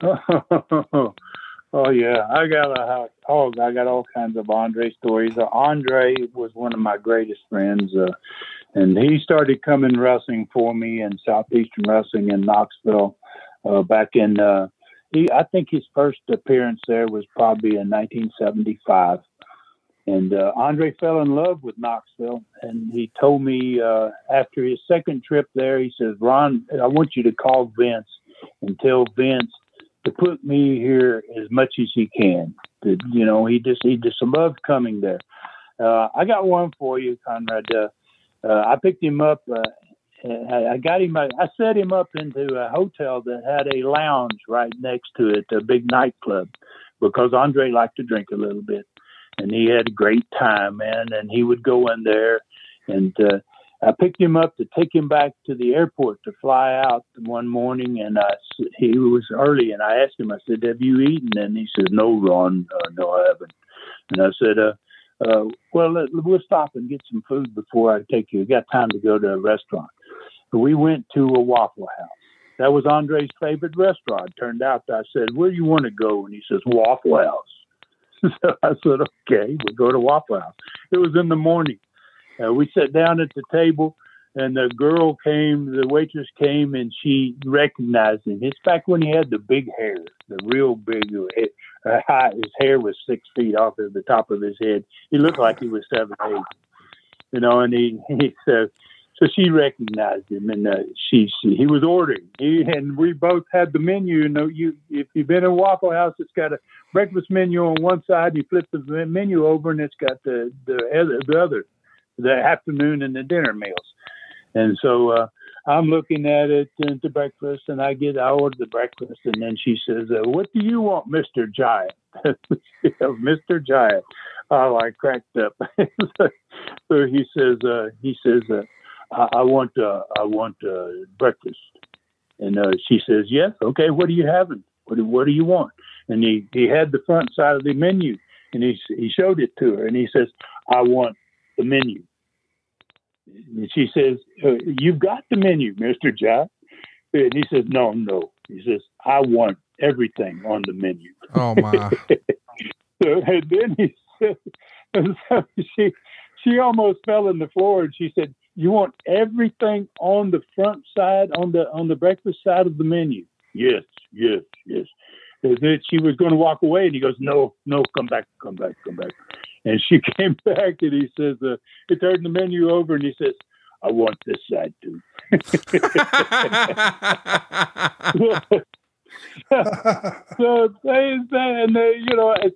Oh yeah, I got all kinds of Andre stories. Andre was one of my greatest friends, and he started coming wrestling for me in Southeastern Wrestling in Knoxville back in. I think his first appearance there was probably in 1975, and Andre fell in love with Knoxville, and he told me after his second trip there, he says, "Ron, I want you to call Vince and tell Vince to put me here as much as he can." He just loved coming there. I got one for you, Conrad. I picked him up. I set him up into a hotel that had a lounge right next to it, a big nightclub, because Andre liked to drink a little bit, and he had a great time, man. And he would go in there, and I picked him up to take him back to the airport to fly out one morning, and he was early, and I asked him, I said, "Have you eaten?" And he said, "No, Ron, no, I haven't." And I said, well, we'll stop and get some food before I take you. I got time to go to a restaurant. So we went to a Waffle House. That was Andre's favorite restaurant. Turned out, I said, "Where do you want to go?" And he says, "Waffle House." So I said, "Okay, we'll go to Waffle House." It was in the morning. We sat down at the table, and the waitress came, and she recognized him. It's back when he had the big hair, the real big hair. His hair was 6 feet off of the top of his head. He looked like he was 7, 8, and he said, so she recognized him, and he was ordering. And we both had the menu. If you've been in a Waffle House, it's got a breakfast menu on one side. You flip the menu over, and it's got the other. the afternoon and the dinner meals. And so I'm looking at it and the breakfast, and I ordered the breakfast, and then she says, "What do you want, Mr. Giant?" Mr. Giant. Oh, I cracked up. So he says, I want breakfast. And she says, "Yes, okay. What are you having? What do you want?" And he had the front side of the menu, and he showed it to her, and he says, "I want the menu." And she says, "You've got the menu, Mr. Giant." And he says, No. He says, "I want everything on the menu." Oh my! So, and then he said, and so she almost fell on the floor, and she said, "You want everything on the front side, on the breakfast side of the menu?" Yes. And then she was going to walk away, and he goes, No, come back. And she came back, and he says, he turned the menu over, and he says, "I want this side too." So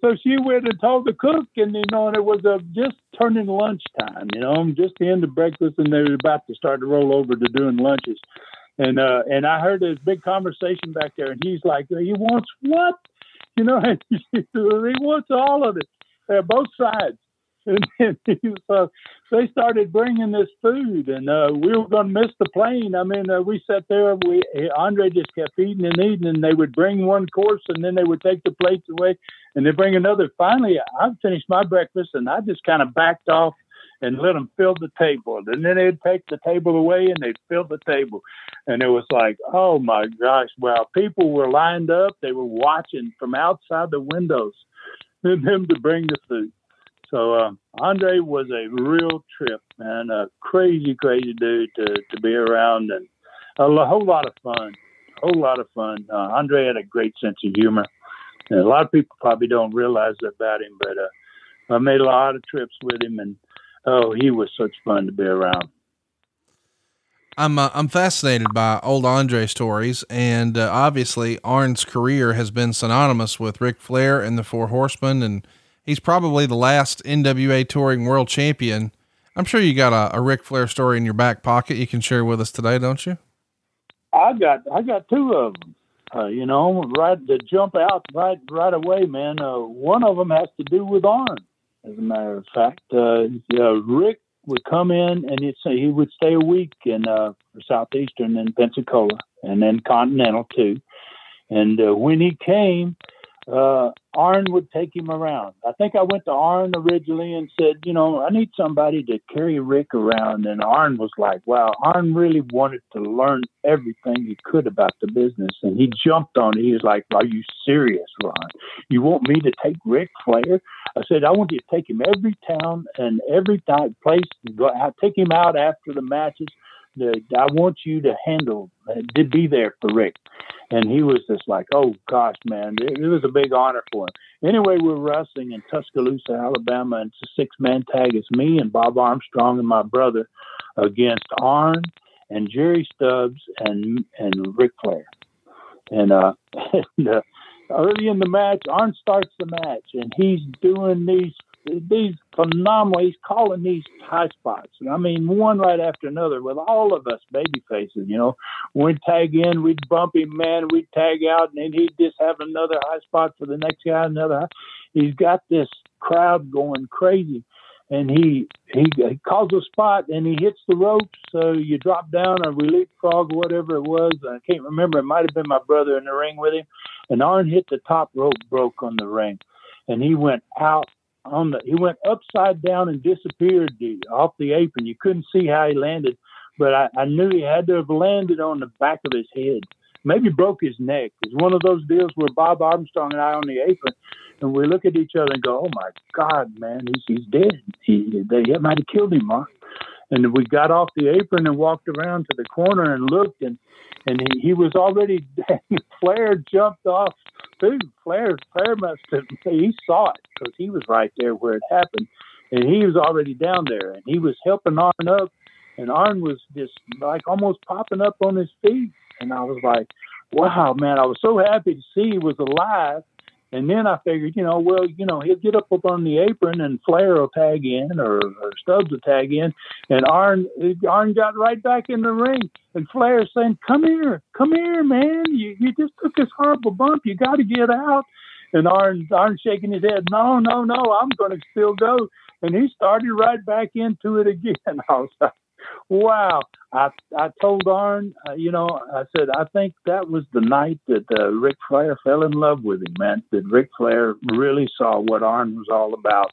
so she went and told the cook, and and it was just turning lunchtime, just the end of breakfast, and they were about to start to roll over to doing lunches. And I heard this big conversation back there, and he's like, "He wants what?" And he wants all of it, both sides. And then they started bringing this food, and we were going to miss the plane. I mean, we sat there. Andre just kept eating, and they would bring one course, and then they would take the plates away, and they bring another. Finally, I finished my breakfast, and I just kind of backed off and let them fill the table. And then they'd take the table away, and they'd fill the table. And it was like, oh, my gosh. Well, people were lined up. They were watching from outside the windows for them to bring the food. So Andre was a real trip, man, a crazy, crazy dude to be around, and a whole lot of fun. Andre had a great sense of humor. And a lot of people probably don't realize that about him, but I made a lot of trips with him, and he was such fun to be around. I'm fascinated by old Andre stories, and obviously Arn's career has been synonymous with Ric Flair and the Four Horsemen, and he's probably the last NWA touring world champion. I'm sure you got a Ric Flair story in your back pocket you can share with us today, don't you? I got two of them. Right to jump out right away, man. One of them has to do with Arn. As a matter of fact, Rick would come in, and he would stay a week in Southeastern in Pensacola, and then Continental too. And when he came, Arn would take him around. I think I went to Arn originally and said, I need somebody to carry Rick around. And Arn was like, wow, Arn really wanted to learn everything he could about the business. And he jumped on it. He was like, are you serious, Ron? You want me to take Ric Flair? I said, I want you to take him every town and every place. Take him out after the matches. I want you to to be there for Rick. And he was just like, oh, gosh, man, it was a big honor for him. Anyway, we're wrestling in Tuscaloosa, Alabama, and it's a six-man tag. It's me and Bob Armstrong and my brother against Arn and Jerry Stubbs and Ric Flair. And early in the match, Arn starts the match, and he's doing these phenomenal, he's calling these high spots. I mean, one right after another with all of us baby faces, we'd tag in, we'd bump him, man, we'd tag out, and then he'd just have another high spot for the next guy, He's got this crowd going crazy, and he calls a spot, and he hits the ropes, so you drop down or we leapfrog or whatever it was. I can't remember. It might have been my brother in the ring with him, and Arn hit the top rope, broke on the ring, and he went out. He went upside down and disappeared off the apron. You couldn't see how he landed, but I knew he had to have landed on the back of his head. Maybe broke his neck. It's one of those deals where Bob Armstrong and I on the apron, and we look at each other and go, "Oh my God, man, he's dead. They might have killed him, Mark." And we got off the apron and walked around to the corner and looked, and he was already dead. Flair jumped off too. Flair must have, he saw it because he was right there where it happened, and he was already down there, and he was helping Arn up, and Arn was just like almost popping up on his feet, and I was like, wow, man, I was so happy to see he was alive, And then I figured, well, he'll get up on the apron and Flair will tag in or Stubbs will tag in. And Arn got right back in the ring. And Flair saying, come here, man. You just took this horrible bump. You got to get out. And Arn shaking his head. No, I'm going to still go. And he started right back into it again. I was like, wow. I told Arn, I said, I think that was the night that Ric Flair fell in love with him, man, that Ric Flair really saw what Arn was all about.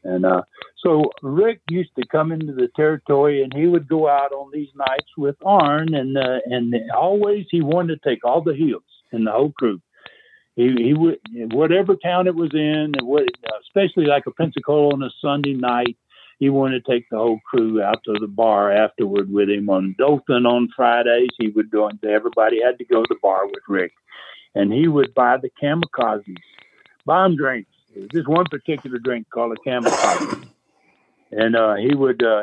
And so Rick used to come into the territory, and he would go out on these nights with Arn, and always he wanted to take all the heels in the whole crew. He would, whatever town it was in, especially like a Pensacola on a Sunday night, he wanted to take the whole crew out to the bar afterward with him. On Dothan on Fridays, he would go, and everybody had to go to the bar with Rick. And he would buy the kamikazes, buy them drinks. There's one particular drink called a kamikaze. And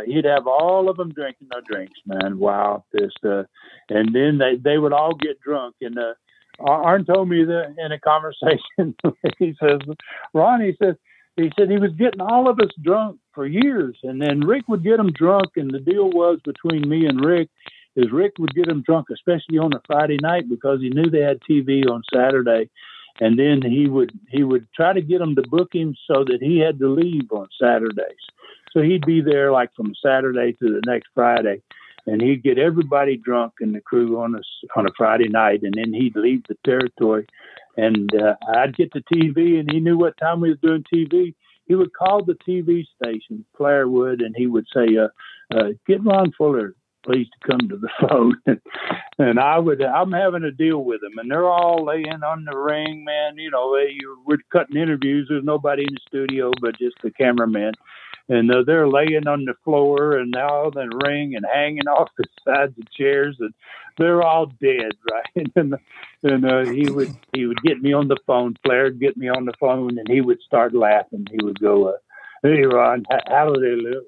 he'd have all of them drinking their drinks, man. Wow. And then they would all get drunk. And Arn told me that in a conversation, he says, Ronnie says, he said he was getting all of us drunk for years, and then Rick would get them drunk, and the deal was between me and Rick is Rick would get them drunk, especially on a Friday night, because he knew they had TV on Saturday, and then he would try to get them to book him so that he had to leave on Saturdays. So he'd be there like from Saturday to the next Friday, and he'd get everybody drunk in the crew on a Friday night, and then he'd leave the territory. And I'd get the TV, and he knew what time we was doing TV. He would call the TV station, Flair would, and he would say, get Ron Fuller, please, to come to the phone. And I'm having a deal with them, and they're all laying on the ring, man. We're cutting interviews. There's nobody in the studio but just the cameraman. And they're laying on the floor and all in the ring and hanging off the sides of chairs, and they're all dead, right? And he would get me on the phone. Flair would get me on the phone, and he would start laughing. He would go, "Hey, Ron, how do they live?"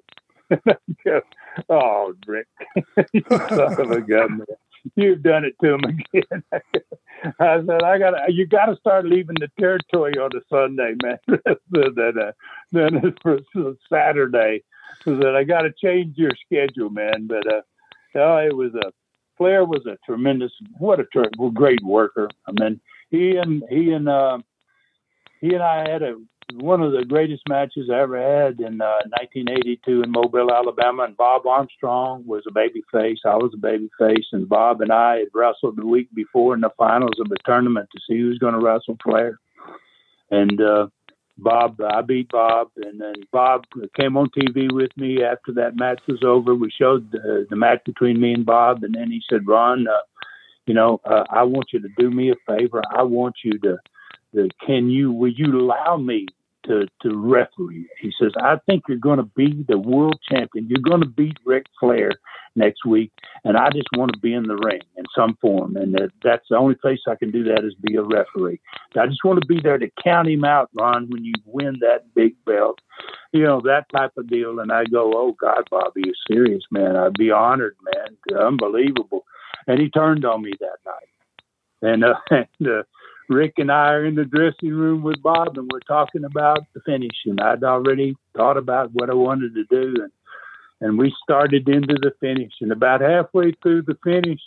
Go, oh, Rick, you son of a gun, man. You've done it to him again. I said, you got to start leaving the territory on a Sunday, man, than for Saturday. So that I got to change your schedule, man. But Flair was a tremendous, great worker. I mean, he and I had one of the greatest matches I ever had in 1982 in Mobile, Alabama. And Bob Armstrong was a baby face. I was a baby face. And Bob and I had wrestled the week before in the finals of the tournament to see who's going to wrestle Flair. And I beat Bob. And then Bob came on TV with me after that match was over. We showed the match between me and Bob. And then he said, Ron, I want you to do me a favor. I want you to, will you allow me to referee? He says, I think you're going to be the world champion. You're going to beat Ric Flair next week, and I just want to be in the ring in some form. And that's the only place I can do that is be a referee. I just want to be there to count him out, Ron, when you win that big belt, that type of deal. And I go, oh, God, Bobby, you're serious, man. I'd be honored, man. Unbelievable. And he turned on me that night. And Rick and I are in the dressing room with Bob, and we're talking about the finish. And I'd already thought about what I wanted to do. And we started into the finish. And about halfway through the finish,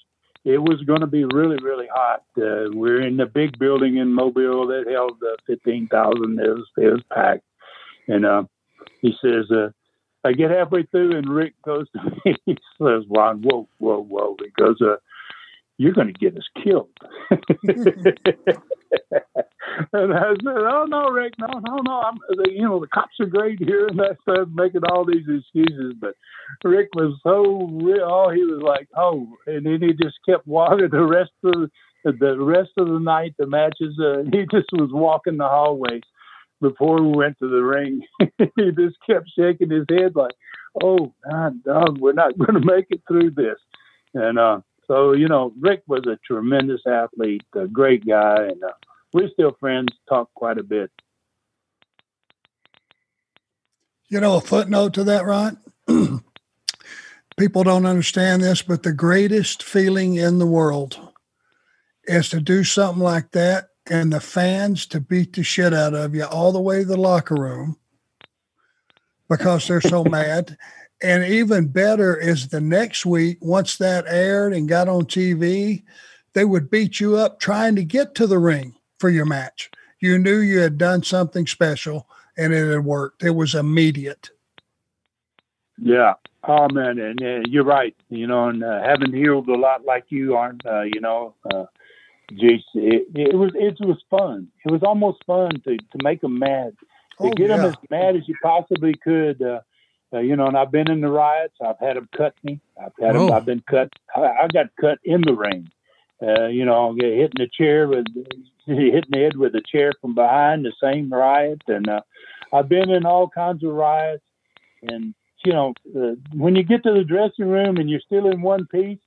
it was going to be really, really hot. We're in the big building in Mobile that held 15,000. It was packed. And he says, I get halfway through, and Rick goes to me. He says, Ron, whoa. He goes, you're going to get us killed. And I said, oh, no, Rick, no. The cops are great here. And I started making all these excuses. But Rick was so real. He was like, oh. And then he just kept walking the rest of the night, the matches. He just was walking the hallways before we went to the ring. He just kept shaking his head like, oh, God, we're not going to make it through this. And so, Rick was a tremendous athlete, a great guy, and we're still friends, talk quite a bit. A footnote to that, Ron. People don't understand this, but the greatest feeling in the world is to do something like that and the fans to beat the shit out of you all the way to the locker room because they're so mad. And even better is the next week, once that aired and got on TV, they would beat you up trying to get to the ring for your match. You knew you had done something special and it had worked. It was immediate. Yeah. Oh, man. And you're right. You know, and having healed a lot like you, Arn, you know, geez, it was fun. It was almost fun to make them mad, to get them as mad as you possibly could. You know, and I've been in the riots. I've had them cut me. I've been cut. I got cut in the ring. You know, hitting the head with a chair from behind, the same riot. And I've been in all kinds of riots. And, you know, when you get to the dressing room and you're still in one piece,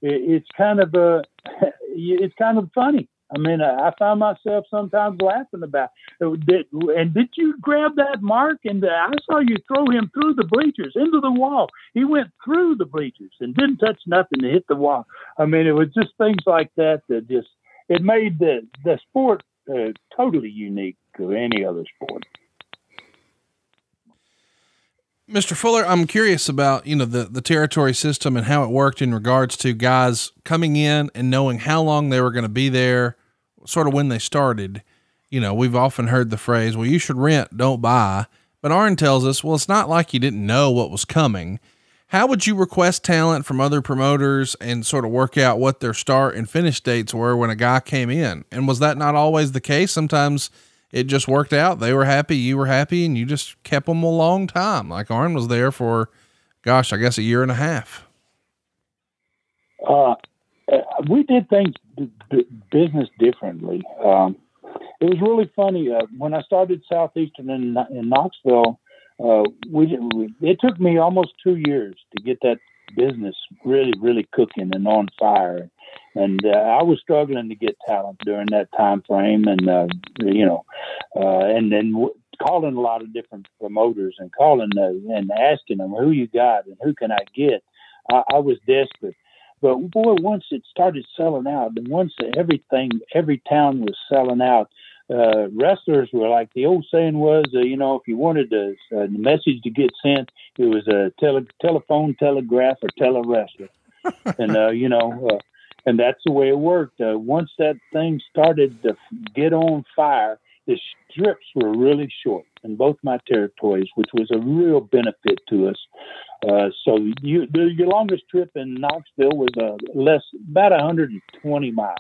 it's kind of funny. I mean, I found myself sometimes laughing about it. And did you grab that mark? And I saw you throw him through the bleachers into the wall. He went through the bleachers and didn't touch nothing to hit the wall. I mean, it was just things like that just it made the sport totally unique to any other sport. Mr. Fuller, I'm curious about, you know, the territory system and how it worked in regards to guys coming in and knowing how long they were going to be there, sort of when they started. You know, we've often heard the phrase, well, you should rent, don't buy. But Arn tells us, well, it's not like you didn't know what was coming. How would you request talent from other promoters and sort of work out what their start and finish dates were when a guy came in? And was that not always the case? Sometimes it just worked out. They were happy, you were happy, and you just kept them a long time. Like Arn was there for, gosh, I guess a year and a half. We did things business differently. It was really funny. When I started Southeastern in Knoxville, it took me almost 2 years to get that business really, really cooking and on fire. And I was struggling to get talent during that time frame, and you know, and then calling a lot of different promoters and calling and asking them who you got and who can I get. I was desperate, but boy, once it started selling out, and once every town was selling out, wrestlers were like, the old saying was, you know, if you wanted a message to get sent, it was a telephone, telegraph, or tele-wrestler. And, you know, and that's the way it worked. Once that thing started to get on fire, the strips were really short in both my territories, which was a real benefit to us. So your longest trip in Knoxville was about 120 miles.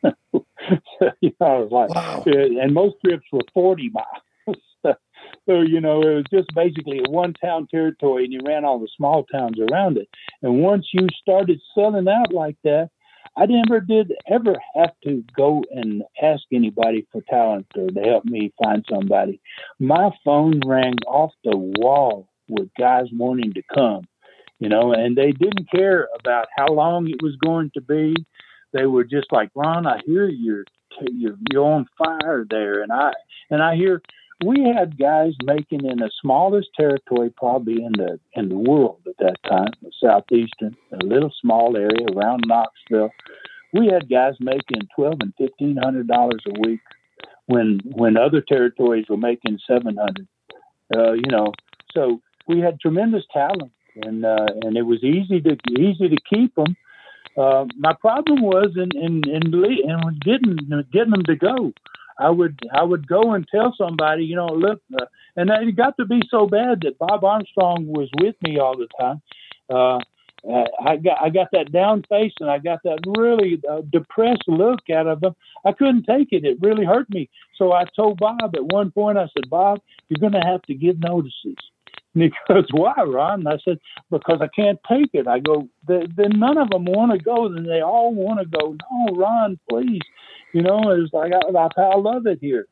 So, you know, I was like, wow. And most trips were 40 miles. So, you know, it was just basically a one-town territory, and you ran all the small towns around it. And once you started selling out like that, I never did ever have to go and ask anybody for talent or to help me find somebody. My phone rang off the wall with guys wanting to come, you know, and they didn't care about how long it was going to be. They were just like, Ron, I hear you're on fire there. And I hear we had guys making in the smallest territory probably in the world at that time, the Southeastern, a little small area around Knoxville. We had guys making $1,200 and $1,500 a week when other territories were making $700. You know, so we had tremendous talent, and it was easy to keep them. My problem was in getting them to go. I would go and tell somebody, you know, look, and it got to be so bad that Bob Armstrong was with me all the time. I got that down face, and I got that really depressed look out of him. I couldn't take it. It really hurt me. So I told Bob at one point, I said, Bob, you're going to have to give notices. And he goes, why, Ron? And I said, because I can't take it. I go, then none of them want to go. Then they all want to go. No, Ron, please. You know, it was like, I love it here.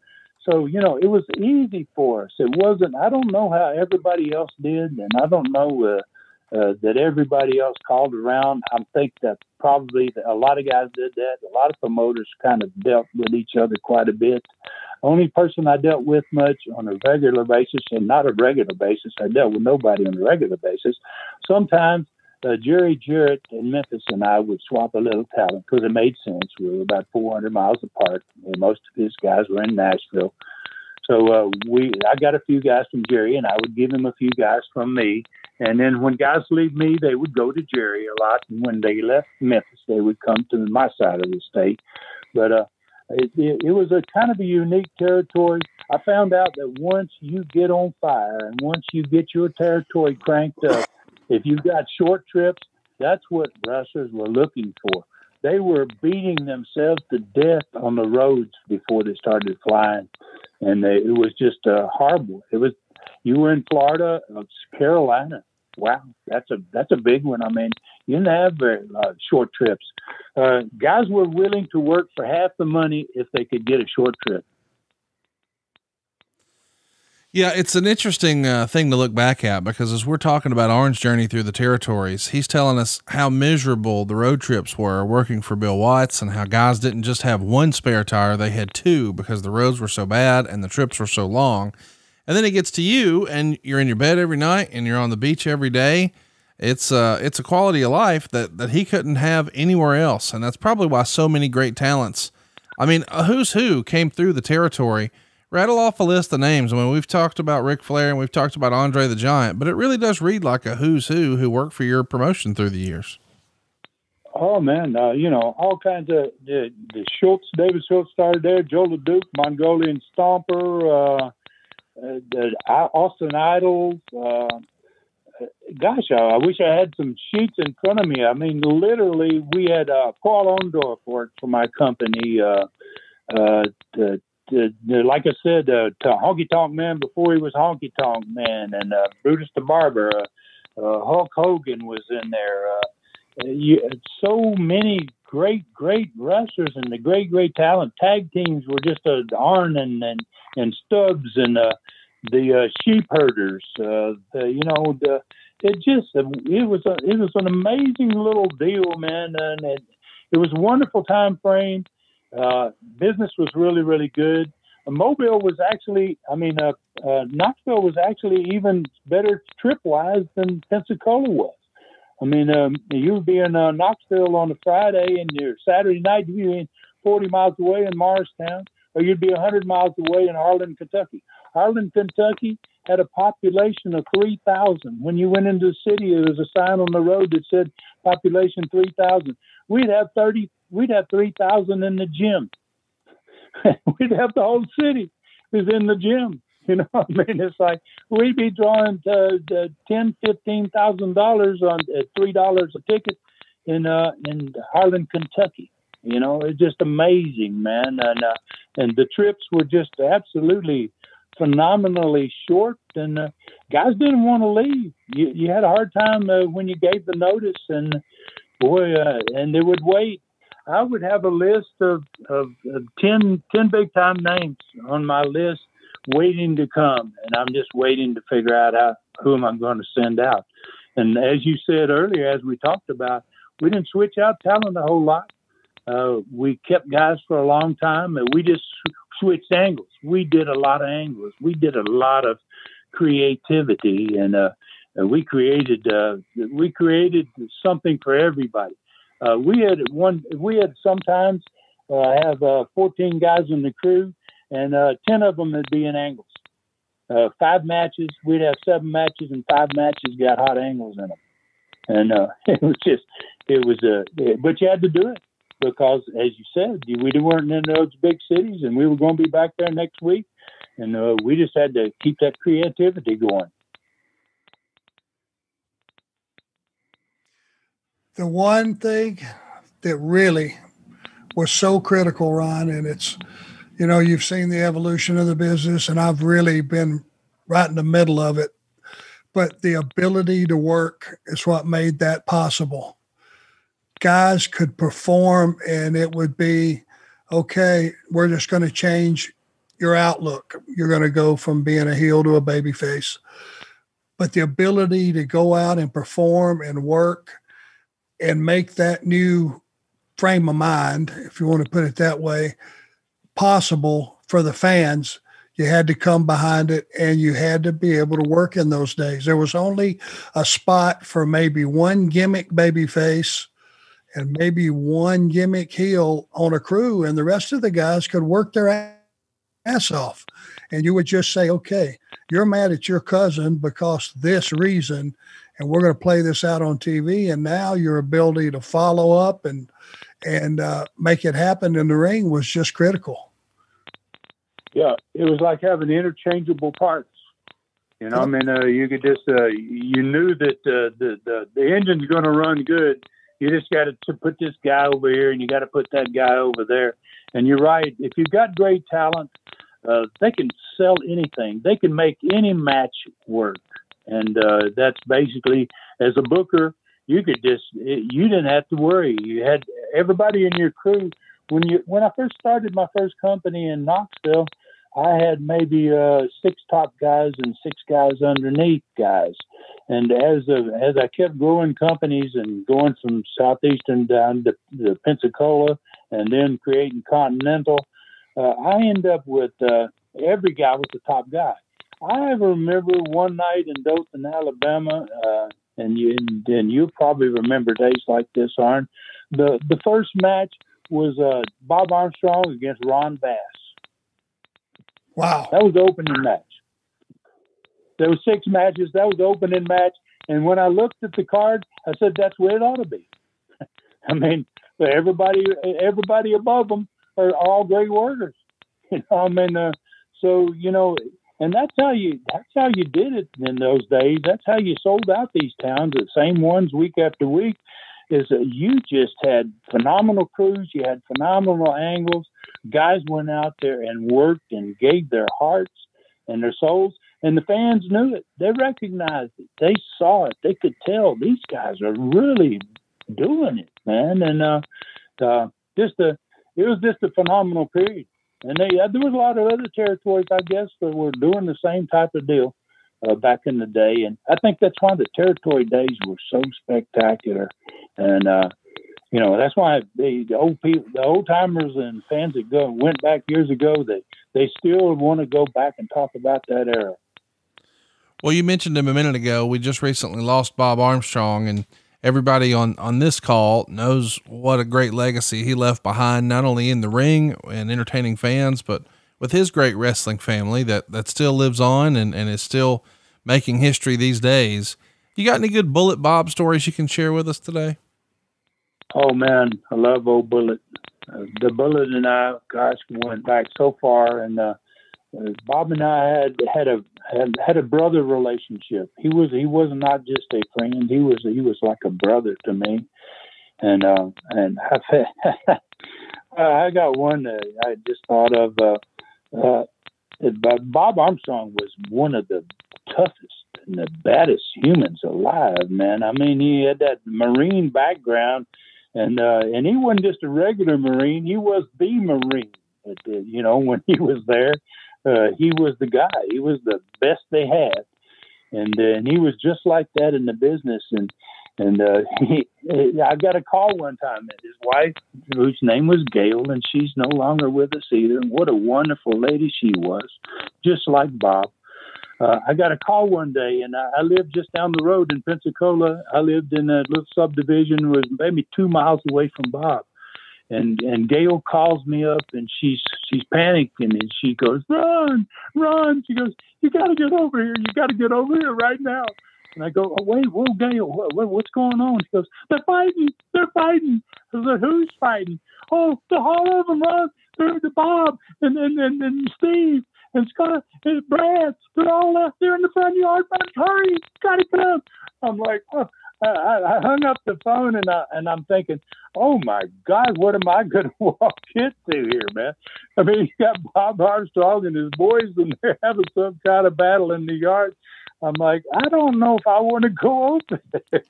So, you know, it was easy for us. It wasn't, I don't know how everybody else did, and I don't know that everybody else called around. I think that probably a lot of guys did that. A lot of promoters kind of dealt with each other quite a bit. Only person I dealt with much on a regular basis, and not a regular basis, I dealt with nobody on a regular basis. Sometimes Jerry Jarrett in Memphis and I would swap a little talent because it made sense. We were about 400 miles apart. And most of his guys were in Nashville. So I got a few guys from Jerry, and I would give him a few guys from me. And then when guys leave me, they would go to Jerry a lot. And when they left Memphis, they would come to my side of the state. But it was a kind of a unique territory. I found out that once you get on fire and once you get your territory cranked up, if you've got short trips, that's what wrestlers were looking for. They were beating themselves to death on the roads before they started flying. And it was just horrible. You were in Florida, Carolina. Wow, that's a big one. I mean, you didn't have very short trips. Guys were willing to work for half the money if they could get a short trip. Yeah, it's an interesting thing to look back at, because as we're talking about Arn's journey through the territories, he's telling us how miserable the road trips were working for Bill Watts, and how guys didn't just have one spare tire, they had two, because the roads were so bad and the trips were so long. And then it gets to you, and you're in your bed every night and you're on the beach every day. It's a quality of life that he couldn't have anywhere else. And that's probably why so many great talents, I mean, a who's who came through the territory. Rattle off a list of names. I mean, we've talked about Ric Flair and we've talked about Andre the Giant, but it really does read like a who's who worked for your promotion through the years. Oh man, all kinds of the Schultz. David Schultz started there. Joe LeDuc, Mongolian Stomper, Austin Idols. Gosh, I wish I had some sheets in front of me. I mean, literally, we had Paul Ondorf worked for my company. Like I said, Honky Tonk Man before he was Honky Tonk Man, and Brutus the Barber, Hulk Hogan was in there. So many great wrestlers and the great talent. Tag teams were just Arn and Stubbs and the Sheep Herders. It was an amazing little deal, man, and it was a wonderful time frame. Business was really good. Mobile was actually, Knoxville was actually even better trip-wise than Pensacola was. I mean, you would be in Knoxville on a Friday, and your Saturday night you'd be 40 miles away in Morristown, or you'd be 100 miles away in Harlan, Kentucky. Harlan, Kentucky had a population of 3,000. When you went into the city, there was a sign on the road that said population 3,000. We'd have 3,000 in the gym. We'd have the whole city is in the gym. You know, I mean, it's like we'd be drawing $10,000-$15,000 on $3 a ticket in Harlan, Kentucky. You know, it's just amazing, man. And the trips were just absolutely phenomenally short, and guys didn't want to leave. You had a hard time when you gave the notice, and boy, and they would wait. I would have a list of 10 big time names on my list waiting to come, and I'm just waiting to figure out who am I going to send out. And as you said earlier, as we talked about, we didn't switch out talent a whole lot. We kept guys for a long time, and we just switched angles. We did a lot of angles. We did a lot of creativity, and we created something for everybody. We had sometimes have 14 guys in the crew, and 10 of them would be in angles. 5 matches, we'd have 7 matches, and 5 matches got hot angles in them. And but you had to do it because, as you said, we weren't in those big cities, and we were going to be back there next week, and we just had to keep that creativity going. The one thing that really was so critical, Ron, and it's, you've seen the evolution of the business, and I've really been right in the middle of it, but the ability to work is what made that possible. Guys could perform, and it would be, okay, we're just going to change your outlook. You're going to go from being a heel to a baby face. But the ability to go out and perform and work and make that new frame of mind, if you want to put it that way, possible for the fans, You had to come behind it, and you had to be able to work in those days. There was only a spot for maybe one gimmick baby face and maybe one gimmick heel on a crew, and the rest of the guys could work their ass off. And you would just say, okay, you're mad at your cousin because this reason, and we're going to play this out on TV. And now your ability to follow up and make it happen in the ring was just critical. Yeah, it was like having interchangeable parts. You know, I mean, you could just, you knew that the engine's going to run good. You just got to put this guy over here, and you got to put that guy over there. And you're right. If you've got great talent, they can sell anything. They can make any match work. And that's basically, as a booker, you didn't have to worry. You had everybody in your crew. When I first started my first company in Knoxville, I had maybe 6 top guys and 6 guys underneath guys. And as I kept growing companies and going from Southeastern down to Pensacola and then creating Continental, I ended up with every guy was the top guy. I remember one night in Dothan, Alabama, and you probably remember days like this, Arn. The first match was Bob Armstrong against Ron Bass. Wow. That was the opening match. There were 6 matches. That was the opening match. And when I looked at the card, I said, that's where it ought to be. I mean, everybody above them are all great workers. You know, I mean, so, you know, and that's how you did it in those days. That's how you sold out these towns, the same ones week after week, is that you just had phenomenal crews. You had phenomenal angles. Guys went out there and worked and gave their hearts and their souls, and the fans knew it. They recognized it. They saw it. They could tell these guys are really doing it, man. And it was just a phenomenal period. And there was a lot of other territories, I guess, that were doing the same type of deal back in the day. And I think that's why the territory days were so spectacular. And you know, that's why the old timers and fans that went back years ago, they still want to go back and talk about that era. Well, you mentioned him a minute ago. We just recently lost Bob Armstrong, and everybody on this call knows what a great legacy he left behind, not only in the ring and entertaining fans, but with his great wrestling family that still lives on and is still making history these days. You got any good Bullet Bob stories you can share with us today? Oh man, I love old Bullet. The Bullet and I, gosh, went back so far, and Bob and I had a brother relationship. He was not just a friend. He was like a brother to me. And I got one that I just thought of. Bob Armstrong was one of the toughest and the baddest humans alive, man. I mean, he had that Marine background. And he wasn't just a regular Marine. He was the Marine. You know, when he was there, he was the guy. He was the best they had. And he was just like that in the business. And I got a call one time, and his wife, whose name was Gail, and she's no longer with us either. And what a wonderful lady she was, just like Bob. I got a call one day, and I lived just down the road in Pensacola. I lived in a little subdivision, was maybe 2 miles away from Bob. And Gail calls me up, and she's panicking, and she goes, "Run!" She goes, "You got to get over here. You got to get over here right now." And I go, "Oh, wait, whoa, Gail, what's going on?" She goes, "They're fighting. They're fighting." I was like, "Who's fighting?" "Oh, the whole of them, Ron. They're the Bob and Steve. And Scott and Brad, they're all out there in the front yard. Hurry, gotta come." I'm like, oh. I hung up the phone, and I'm thinking, oh my God, what am I going to walk into here, man? I mean, you got Bob Armstrong and his boys, and they're having some kind of battle in the yard. I'm like, I don't know if I want to go over there.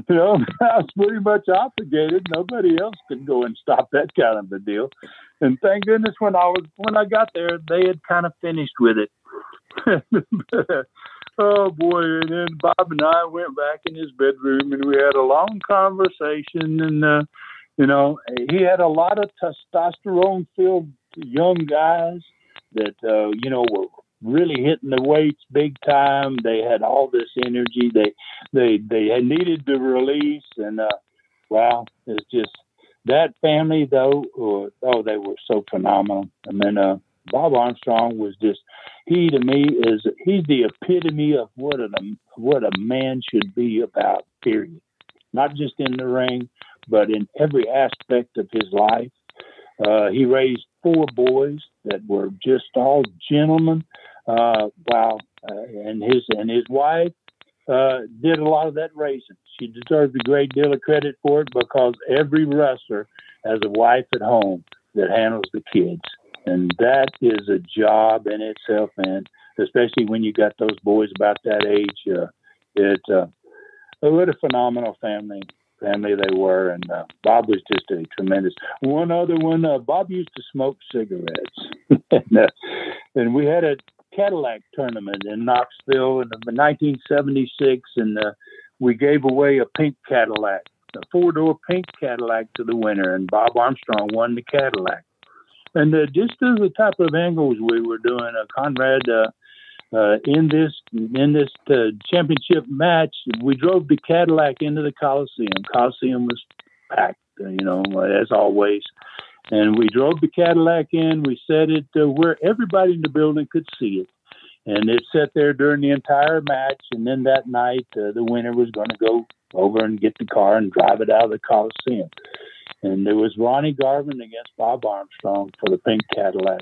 You know, I was pretty much obligated. Nobody else could go and stop that kind of a deal. And thank goodness when I got there, they had kind of finished with it. Oh boy! And then Bob and I went back in his bedroom, and we had a long conversation. And you know, he had a lot of testosterone-filled young guys that, were really hitting the weights big time. They had all this energy. They had needed the release, and wow, it's just that family though. They were so phenomenal. I mean, Bob Armstrong was just, he's the epitome of what a man should be about. Period. Not just in the ring, but in every aspect of his life. He raised 4 boys that were just all gentlemen. And his wife did a lot of that raising. She deserves a great deal of credit for it, because every wrestler has a wife at home that handles the kids, and that is a job in itself. And especially when you got those boys about that age, what a phenomenal family they were. And Bob was just a tremendous. One other one, Bob used to smoke cigarettes, and we had a Cadillac tournament in Knoxville in 1976, and we gave away a pink Cadillac, a 4-door pink Cadillac, to the winner, and Bob Armstrong won the Cadillac. And just as the type of angles we were doing, Conrad, in this championship match, we drove the Cadillac into the Coliseum. Coliseum was packed, as always. And we drove the Cadillac in. We set it where everybody in the building could see it. And it sat there during the entire match. And then that night, the winner was going to go over and get the car and drive it out of the Coliseum. And there was Ronnie Garvin against Bob Armstrong for the pink Cadillac.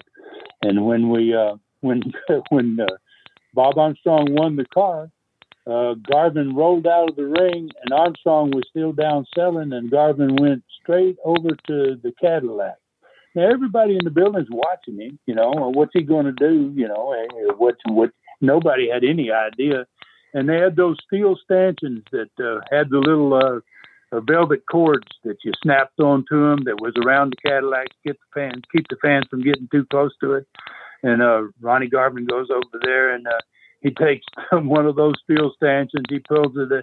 And when Bob Armstrong won the car, Garvin rolled out of the ring, and Armstrong was still down selling, and Garvin went straight over to the Cadillac. Now, everybody in the building's watching him, what's he going to do, what nobody had any idea. And they had those steel stanchions that had the little velvet cords that you snapped onto them that was around the Cadillac to keep the fans from getting too close to it. And Ronnie Garvin goes over there, and he takes one of those steel stanchions. He pulls the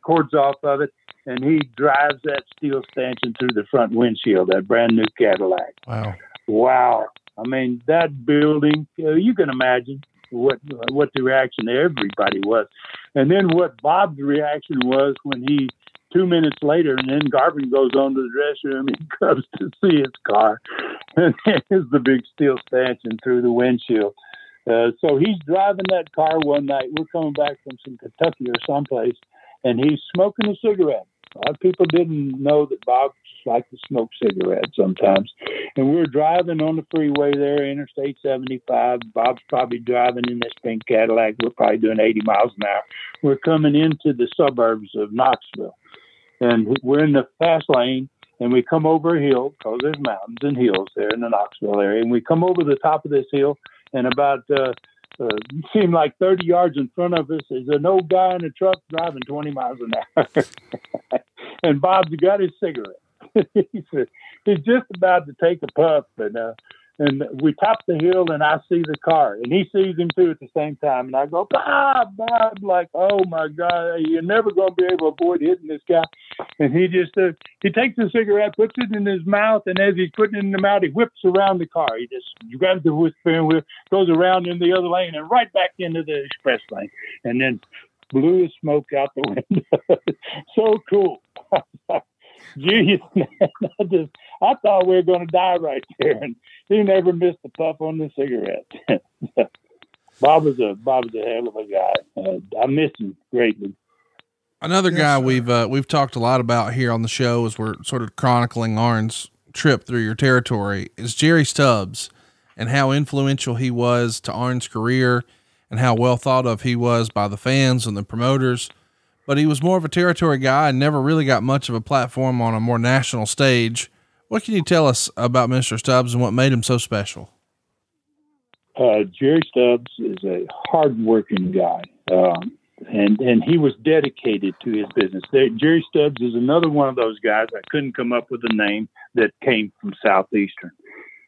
cords off of it, and he drives that steel stanchion through the front windshield, that brand new Cadillac. Wow. I mean, that building, you can imagine what the reaction to everybody was. And then what Bob's reaction was when he, 2 minutes later, and then Garvin goes on to the dressing room, he comes to see his car, and there's the big steel stanchion through the windshield. So he's driving that car one night. We're coming back from some Kentucky or someplace, and he's smoking a cigarette. A lot of people didn't know that Bob liked to smoke cigarettes sometimes. And we're driving on the freeway there, Interstate 75. Bob's probably driving in this pink Cadillac. We're probably doing 80 miles an hour. We're coming into the suburbs of Knoxville. And we're in the fast lane, and we come over a hill, because there's mountains and hills there in the Knoxville area. And we come over the top of this hill, and about seemed like 30 yards in front of us is an old guy in a truck driving 20 miles an hour. And Bob's got his cigarette. He's just about to take a puff, and we top the hill, and I see the car, and he sees him too at the same time. And I go, Bob, like, oh my God, you're never going to be able to avoid hitting this guy. And he just, he takes the cigarette, puts it in his mouth, and as he's putting it in the mouth, he whips around the car. He just grabs the steering wheel, goes around in the other lane, and right back into the express lane, and then blew his smoke out the window. So cool. Genius, man. I thought we were going to die right there, and he never missed a puff on the cigarette. Bob was a hell of a guy. I miss him greatly. Another guy we've talked a lot about here on the show as we're sort of chronicling Arn's trip through your territory is Jerry Stubbs, and how influential he was to Arn's career, and how well thought of he was by the fans and the promoters. But he was more of a territory guy and never really got much of a platform on a more national stage. What can you tell us about Mr. Stubbs and what made him so special? Jerry Stubbs is a hard-working guy, and he was dedicated to his business. Jerry Stubbs is another one of those guys. I couldn't come up with a name that came from Southeastern.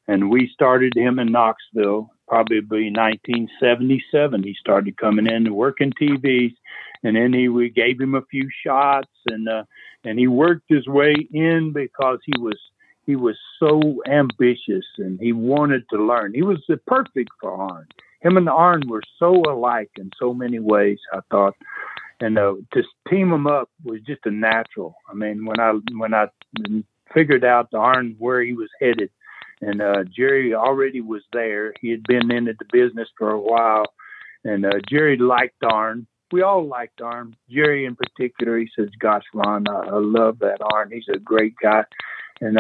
And we started him in Knoxville, probably 1977. He started coming in and working TVs. And then we gave him a few shots, and he worked his way in because he was so ambitious and he wanted to learn. He was perfect for Arn. Him and Arn were so alike in so many ways, I thought. And to team them up was just a natural. I mean, when I figured out Arn where he was headed, and Jerry already was there. He had been into the business for a while, and Jerry liked Arn. We all liked Arn. Jerry in particular, he says, "Gosh, Ron, I love that Arn. He's a great guy." And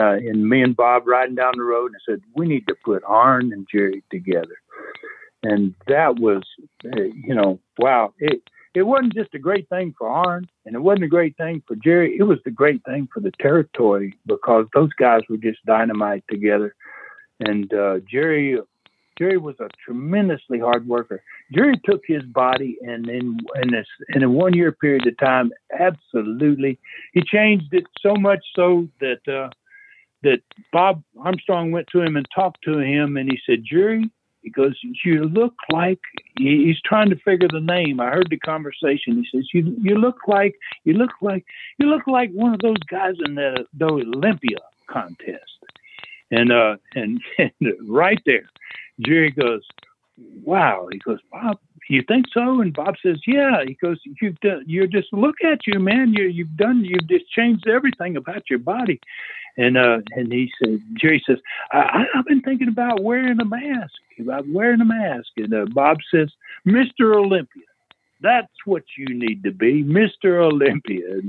me and Bob riding down the road and said, "We need to put Arn and Jerry together." And that was, wow. It wasn't just a great thing for Arn, and it wasn't a great thing for Jerry. It was the great thing for the territory, because those guys were just dynamite together. And Jerry was a tremendously hard worker. Jerry took his body and in a 1 year period of time, absolutely, he changed it so much so that Bob Armstrong went to him and talked to him, and he said, "Jerry," he goes, "you look like," he's trying to figure the name. I heard the conversation. He says, "You look like one of those guys in the Olympia contest." And right there, Jerry goes, "Wow." He goes, "Bob, you think so?" And Bob says, "Yeah." He goes, "You just look at you, man. You've just changed everything about your body." And he said, Jerry says, "I've been thinking about wearing a mask. And Bob says, "Mr. Olympia. That's what you need to be, Mr. Olympia."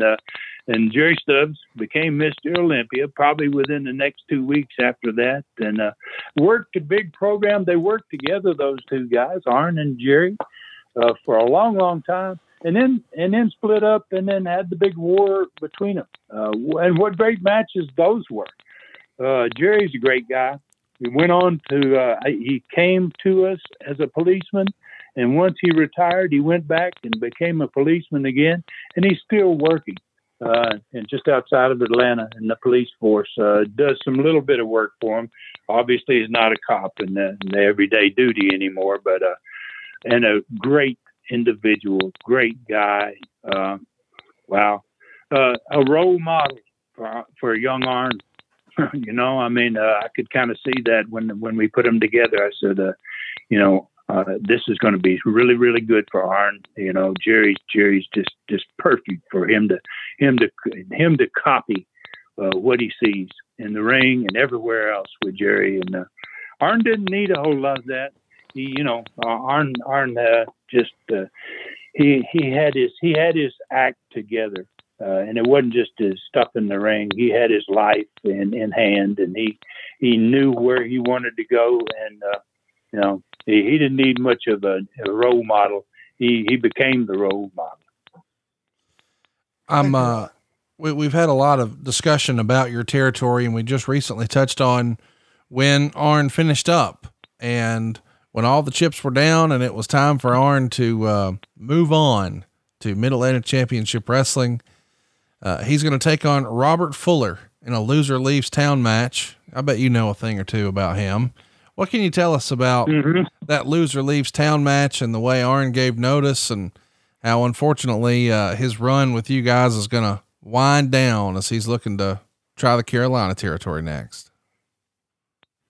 And Jerry Stubbs became Mr. Olympia probably within the next 2 weeks after that, and worked a big program. They worked together, those two guys, Arn and Jerry, for a long, long time, and then split up, and then had the big war between them. And what great matches those were. Jerry's a great guy. He went on to, he came to us as a policeman, and once he retired, he went back and became a policeman again, and he's still working. And just outside of Atlanta in the police force, does some little bit of work for him. Obviously, he's not a cop in the everyday duty anymore, but and a great individual, great guy. Wow, a role model for young Arn. I could kind of see that when we put them together. I said, this is going to be really, really good for Arn. Jerry's just perfect for him to copy what he sees in the ring and everywhere else with Jerry. And Arn didn't need a whole lot of that. Arn he had his act together, and it wasn't just his stuff in the ring. He had his life in hand, and he knew where he wanted to go, and he didn't need much of a role model. He became the role model. We've had a lot of discussion about your territory, and we just recently touched on when Arn finished up and when all the chips were down and it was time for Arn to move on to Mid-Atlantic Championship Wrestling. He's going to take on Robert Fuller in a loser leaves town match. I bet you know a thing or two about him. What can you tell us about that loser leaves town match and the way Arn gave notice, and how unfortunately his run with you guys is going to wind down as he's looking to try the Carolina territory next?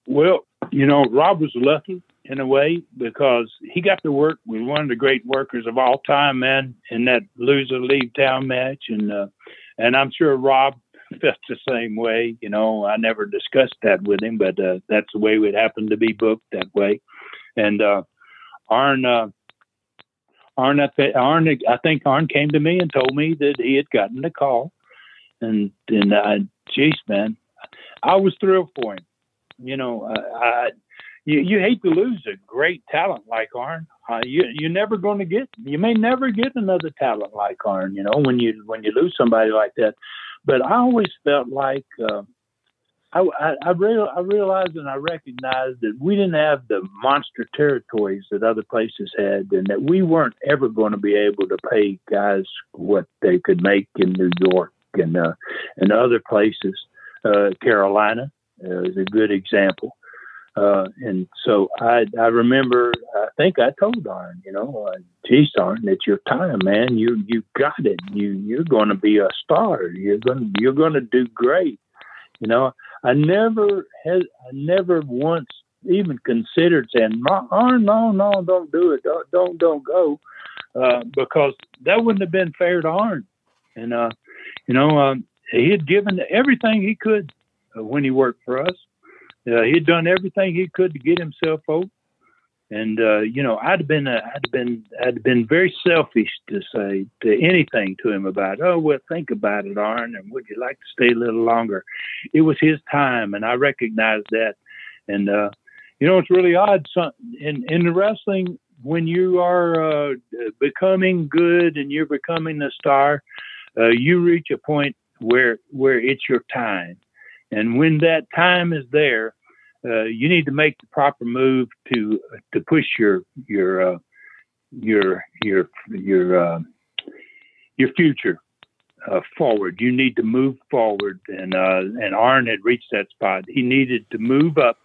Well, Rob was lucky in a way, because he got to work with one of the great workers of all time, man, in that loser leave town match. And I'm sure Rob felt the same way. I never discussed that with him, but that's the way it happened to be booked that way. And Arn, I think Arn came to me and told me that he had gotten the call, and geez, man, I was thrilled for him. You hate to lose a great talent like Arn. You may never get another talent like Arn, when you lose somebody like that. But I always felt like, I realized and I recognized that we didn't have the monster territories that other places had, and that we weren't ever going to be able to pay guys what they could make in New York and other places. Carolina is a good example. And so I remember, I think I told Arn, geez, Arn, it's your time, man. You got it. You're going to be a star. You're going to do great. I never once even considered saying, Arn, no, don't do it. Don't go. Because that wouldn't have been fair to Arn. And, he had given everything he could when he worked for us. He'd done everything he could to get himself over. And, I'd have been very selfish to say to anything to him about, oh, well, think about it, Arn, and would you like to stay a little longer? It was his time, and I recognized that. And, it's really odd. In the wrestling, when you are becoming good and you're becoming a star, you reach a point where it's your time. And when that time is there, you need to make the proper move to push your future forward. You need to move forward, and Arn had reached that spot. He needed to move up.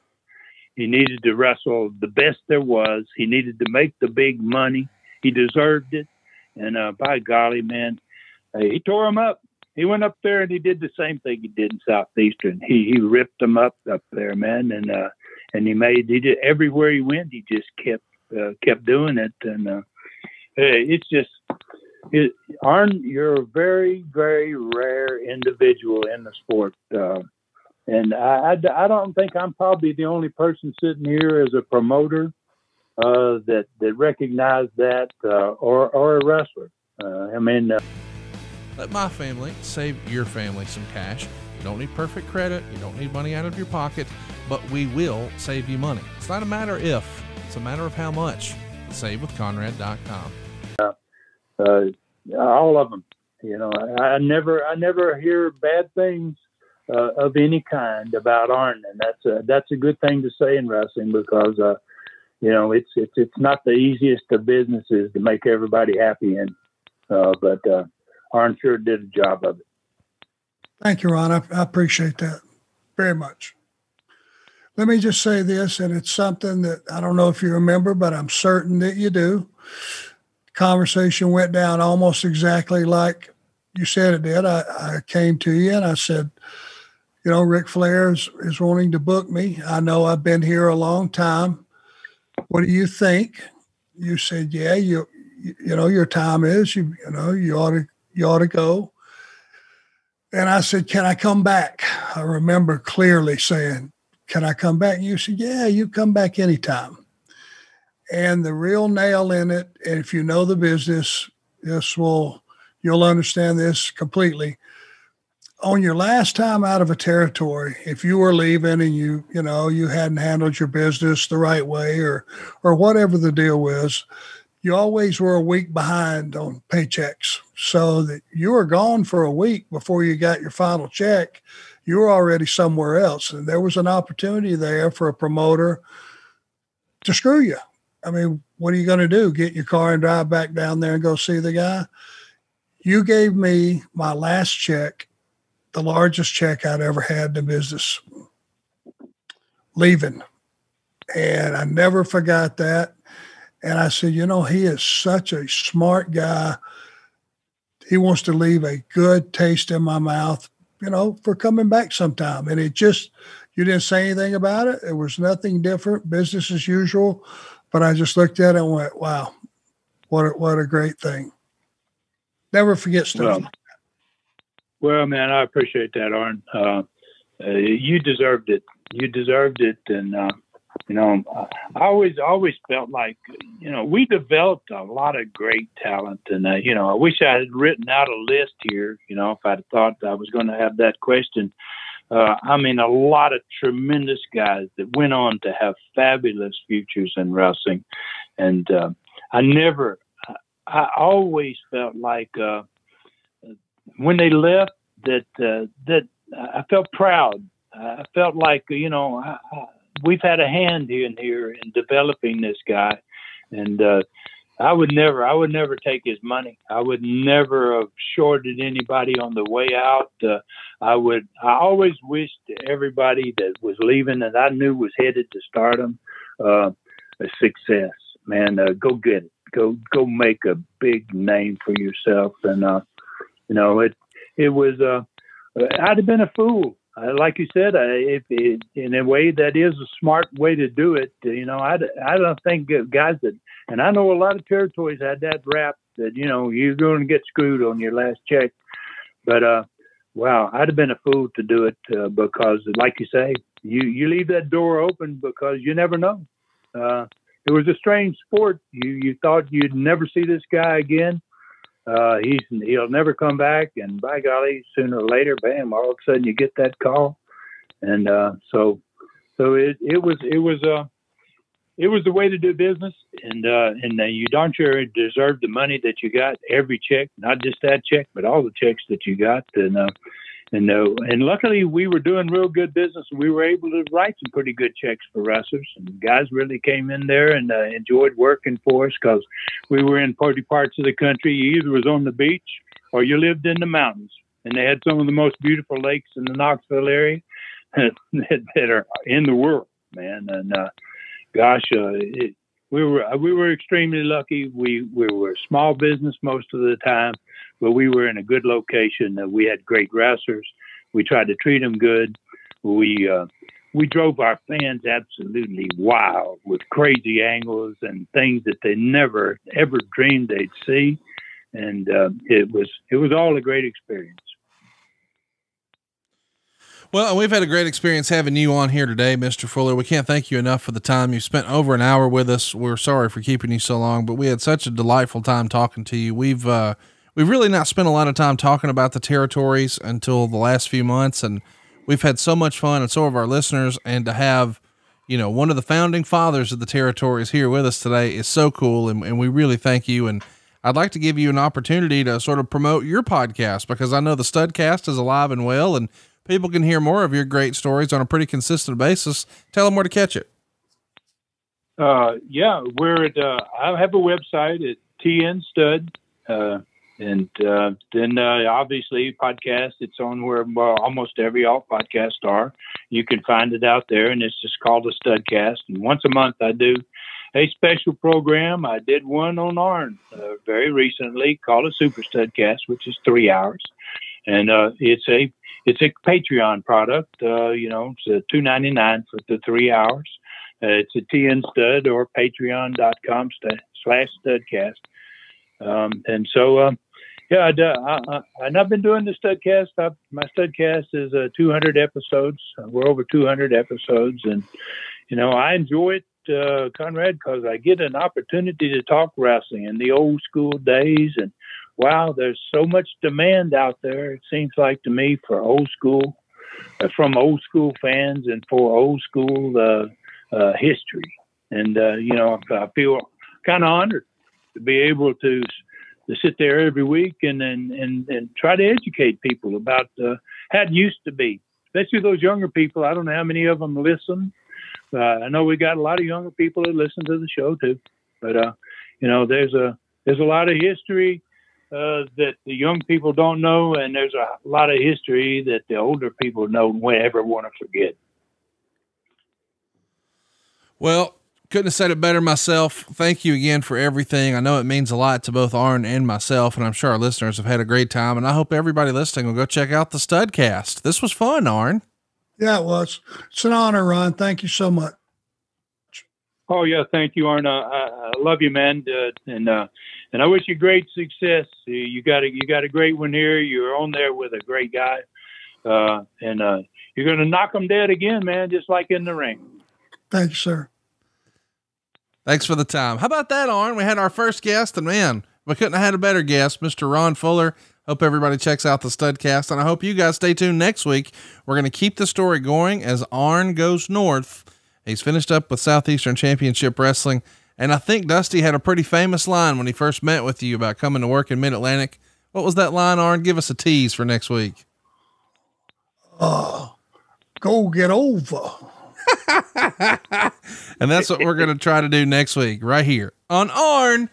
He needed to wrestle the best there was. He needed to make the big money. He deserved it, and by golly, man, he tore him up. He went up there and he did the same thing he did in Southeastern. He ripped them up there, man, and he did everywhere he went. He just kept doing it, and it's just Arn. You're a very, very rare individual in the sport, and I don't think I'm probably the only person sitting here as a promoter that recognized that or a wrestler. Let my family save your family some cash. You don't need perfect credit. You don't need money out of your pocket, but we will save you money. It's not a matter if, it's a matter of how much. SaveWithConrad.com. All of them. I never hear bad things of any kind about Arn, and that's a good thing to say in wrestling because it's not the easiest of businesses to make everybody happy in, but Arn sure did a job of it. Thank you, Ron. I appreciate that very much. Let me just say this, and it's something that I don't know if you remember, but I'm certain that you do. Conversation went down almost exactly like you said it did. I came to you and I said, Ric Flair is wanting to book me. I know I've been here a long time. What do you think? You said, yeah, your time is, you ought to go. And I said, can I come back? I remember clearly saying, can I come back? And you said, yeah, you come back anytime. And the real nail in it, and if you know the business, you'll understand this completely. On your last time out of a territory, if you were leaving and you hadn't handled your business the right way or whatever the deal was, you always were a week behind on paychecks. So that you were gone for a week before you got your final check. You were already somewhere else. And there was an opportunity there for a promoter to screw you. I mean, what are you going to do? Get your car and drive back down there and go see the guy? You gave me my last check, the largest check I'd ever had in the business, leaving. And I never forgot that. And I said, he is such a smart guy. He wants to leave a good taste in my mouth, for coming back sometime. And you didn't say anything about it. It was nothing different, business as usual. But I just looked at it and went, wow, what a great thing. Never forget stuff like that. Well, man, I appreciate that, Arn. You deserved it. And, I always felt like, we developed a lot of great talent. And, I wish I had written out a list here, if I'd thought I was going to have that question. A lot of tremendous guys that went on to have fabulous futures in wrestling. And I always felt like when they left that I felt proud. I felt like, we've had a hand here in developing this guy. And I would never take his money. I would never have shorted anybody on the way out. I always wished everybody that was leaving that I knew was headed to stardom, a success, man. Go get it. Go make a big name for yourself. And, it was, I'd have been a fool like you said, in a way that is a smart way to do it. I don't think guys that, and I know a lot of territories had that rap that, you're going to get screwed on your last check. But, wow, I'd have been a fool to do it because, like you say, you leave that door open because you never know. It was a strange sport. You thought you'd never see this guy again. He'll never come back, and by golly, sooner or later, bam! All of a sudden, you get that call, and so it was the way to do business, and you darn sure deserved the money that you got, every check, not just that check, but all the checks that you got, and luckily we were doing real good business, and we were able to write some pretty good checks for wrestlers, and guys really came in there and enjoyed working for us because we were in party parts of the country. You either was on the beach or you lived in the mountains, and they had some of the most beautiful lakes in the Knoxville area that are in the world, man. And we were extremely lucky. We were a small business most of the time, but we were in a good location. We had great wrestlers. We tried to treat them good. We drove our fans absolutely wild with crazy angles and things that they never ever dreamed they'd see, and it was all a great experience. Well, we've had a great experience having you on here today, Mr. Fuller. We can't thank you enough for the time. You spent over an hour with us. We're sorry for keeping you so long, but we had such a delightful time talking to you. We've really not spent a lot of time talking about the territories until the last few months, and we've had so much fun, and so have our listeners. And to have, one of the founding fathers of the territories here with us today is so cool. And we really thank you. And I'd like to give you an opportunity to sort of promote your podcast, because I know the Studcast is alive and well, and people can hear more of your great stories on a pretty consistent basis. Tell them where to catch it. Yeah, we're at, I have a website at TN Stud, and then obviously podcast. It's on where almost every all podcasts are. You can find it out there, and it's just called the Studcast. And once a month, I do a special program. I did one on Arn very recently called a Super Studcast, which is 3 hours, and it's a Patreon product. It's $2.99 for the 3 hours. It's a TN Stud or patreon.com/Studcast. And so, and I've been doing the Studcast. My Studcast is 200 episodes. We're over 200 episodes. And, I enjoy it, Conrad, because I get an opportunity to talk wrestling in the old school days. And wow, there's so much demand out there, it seems like to me, for old school, from old school fans and for old school history. And, I feel kind of honored to be able to sit there every week and try to educate people about how it used to be, especially those younger people. I don't know how many of them listen. I know we got a lot of younger people that listen to the show too, but there's a lot of history that the young people don't know, and there's a lot of history that the older people don't ever want to forget. Well, couldn't have said it better myself. Thank you again for everything. I know it means a lot to both Arn and myself, and I'm sure our listeners have had a great time, and I hope everybody listening will go check out the Studcast. This was fun, Arn. Yeah, it was. It's an honor, Ron. Thank you so much. Oh yeah. Thank you, Arn. I love you, man. And I wish you great success. You got a great one here. You're on there with a great guy. And you're going to knock them dead again, man, just like in the ring. Thank you, sir. Thanks for the time. How about that, Arn? We had our first guest, and man, we couldn't have had a better guest, Mr. Ron Fuller. Hope everybody checks out the Studcast, and I hope you guys stay tuned next week. We're going to keep the story going as Arn goes north. He's finished up with Southeastern Championship Wrestling, and I think Dusty had a pretty famous line when he first met with you about coming to work in Mid-Atlantic. What was that line, Arn? Give us a tease for next week. Go get over. And that's what we're going to try to do next week right here on Arn.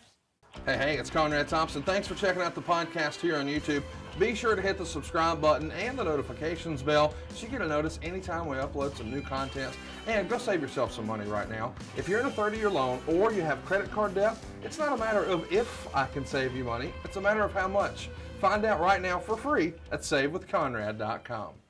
Hey, it's Conrad Thompson. Thanks for checking out the podcast here on YouTube. Be sure to hit the subscribe button and the notifications bell so you get a notice anytime we upload some new content. And go save yourself some money right now. If you're in a 30-year loan or you have credit card debt, it's not a matter of if I can save you money. It's a matter of how much. Find out right now for free at SaveWithConrad.com.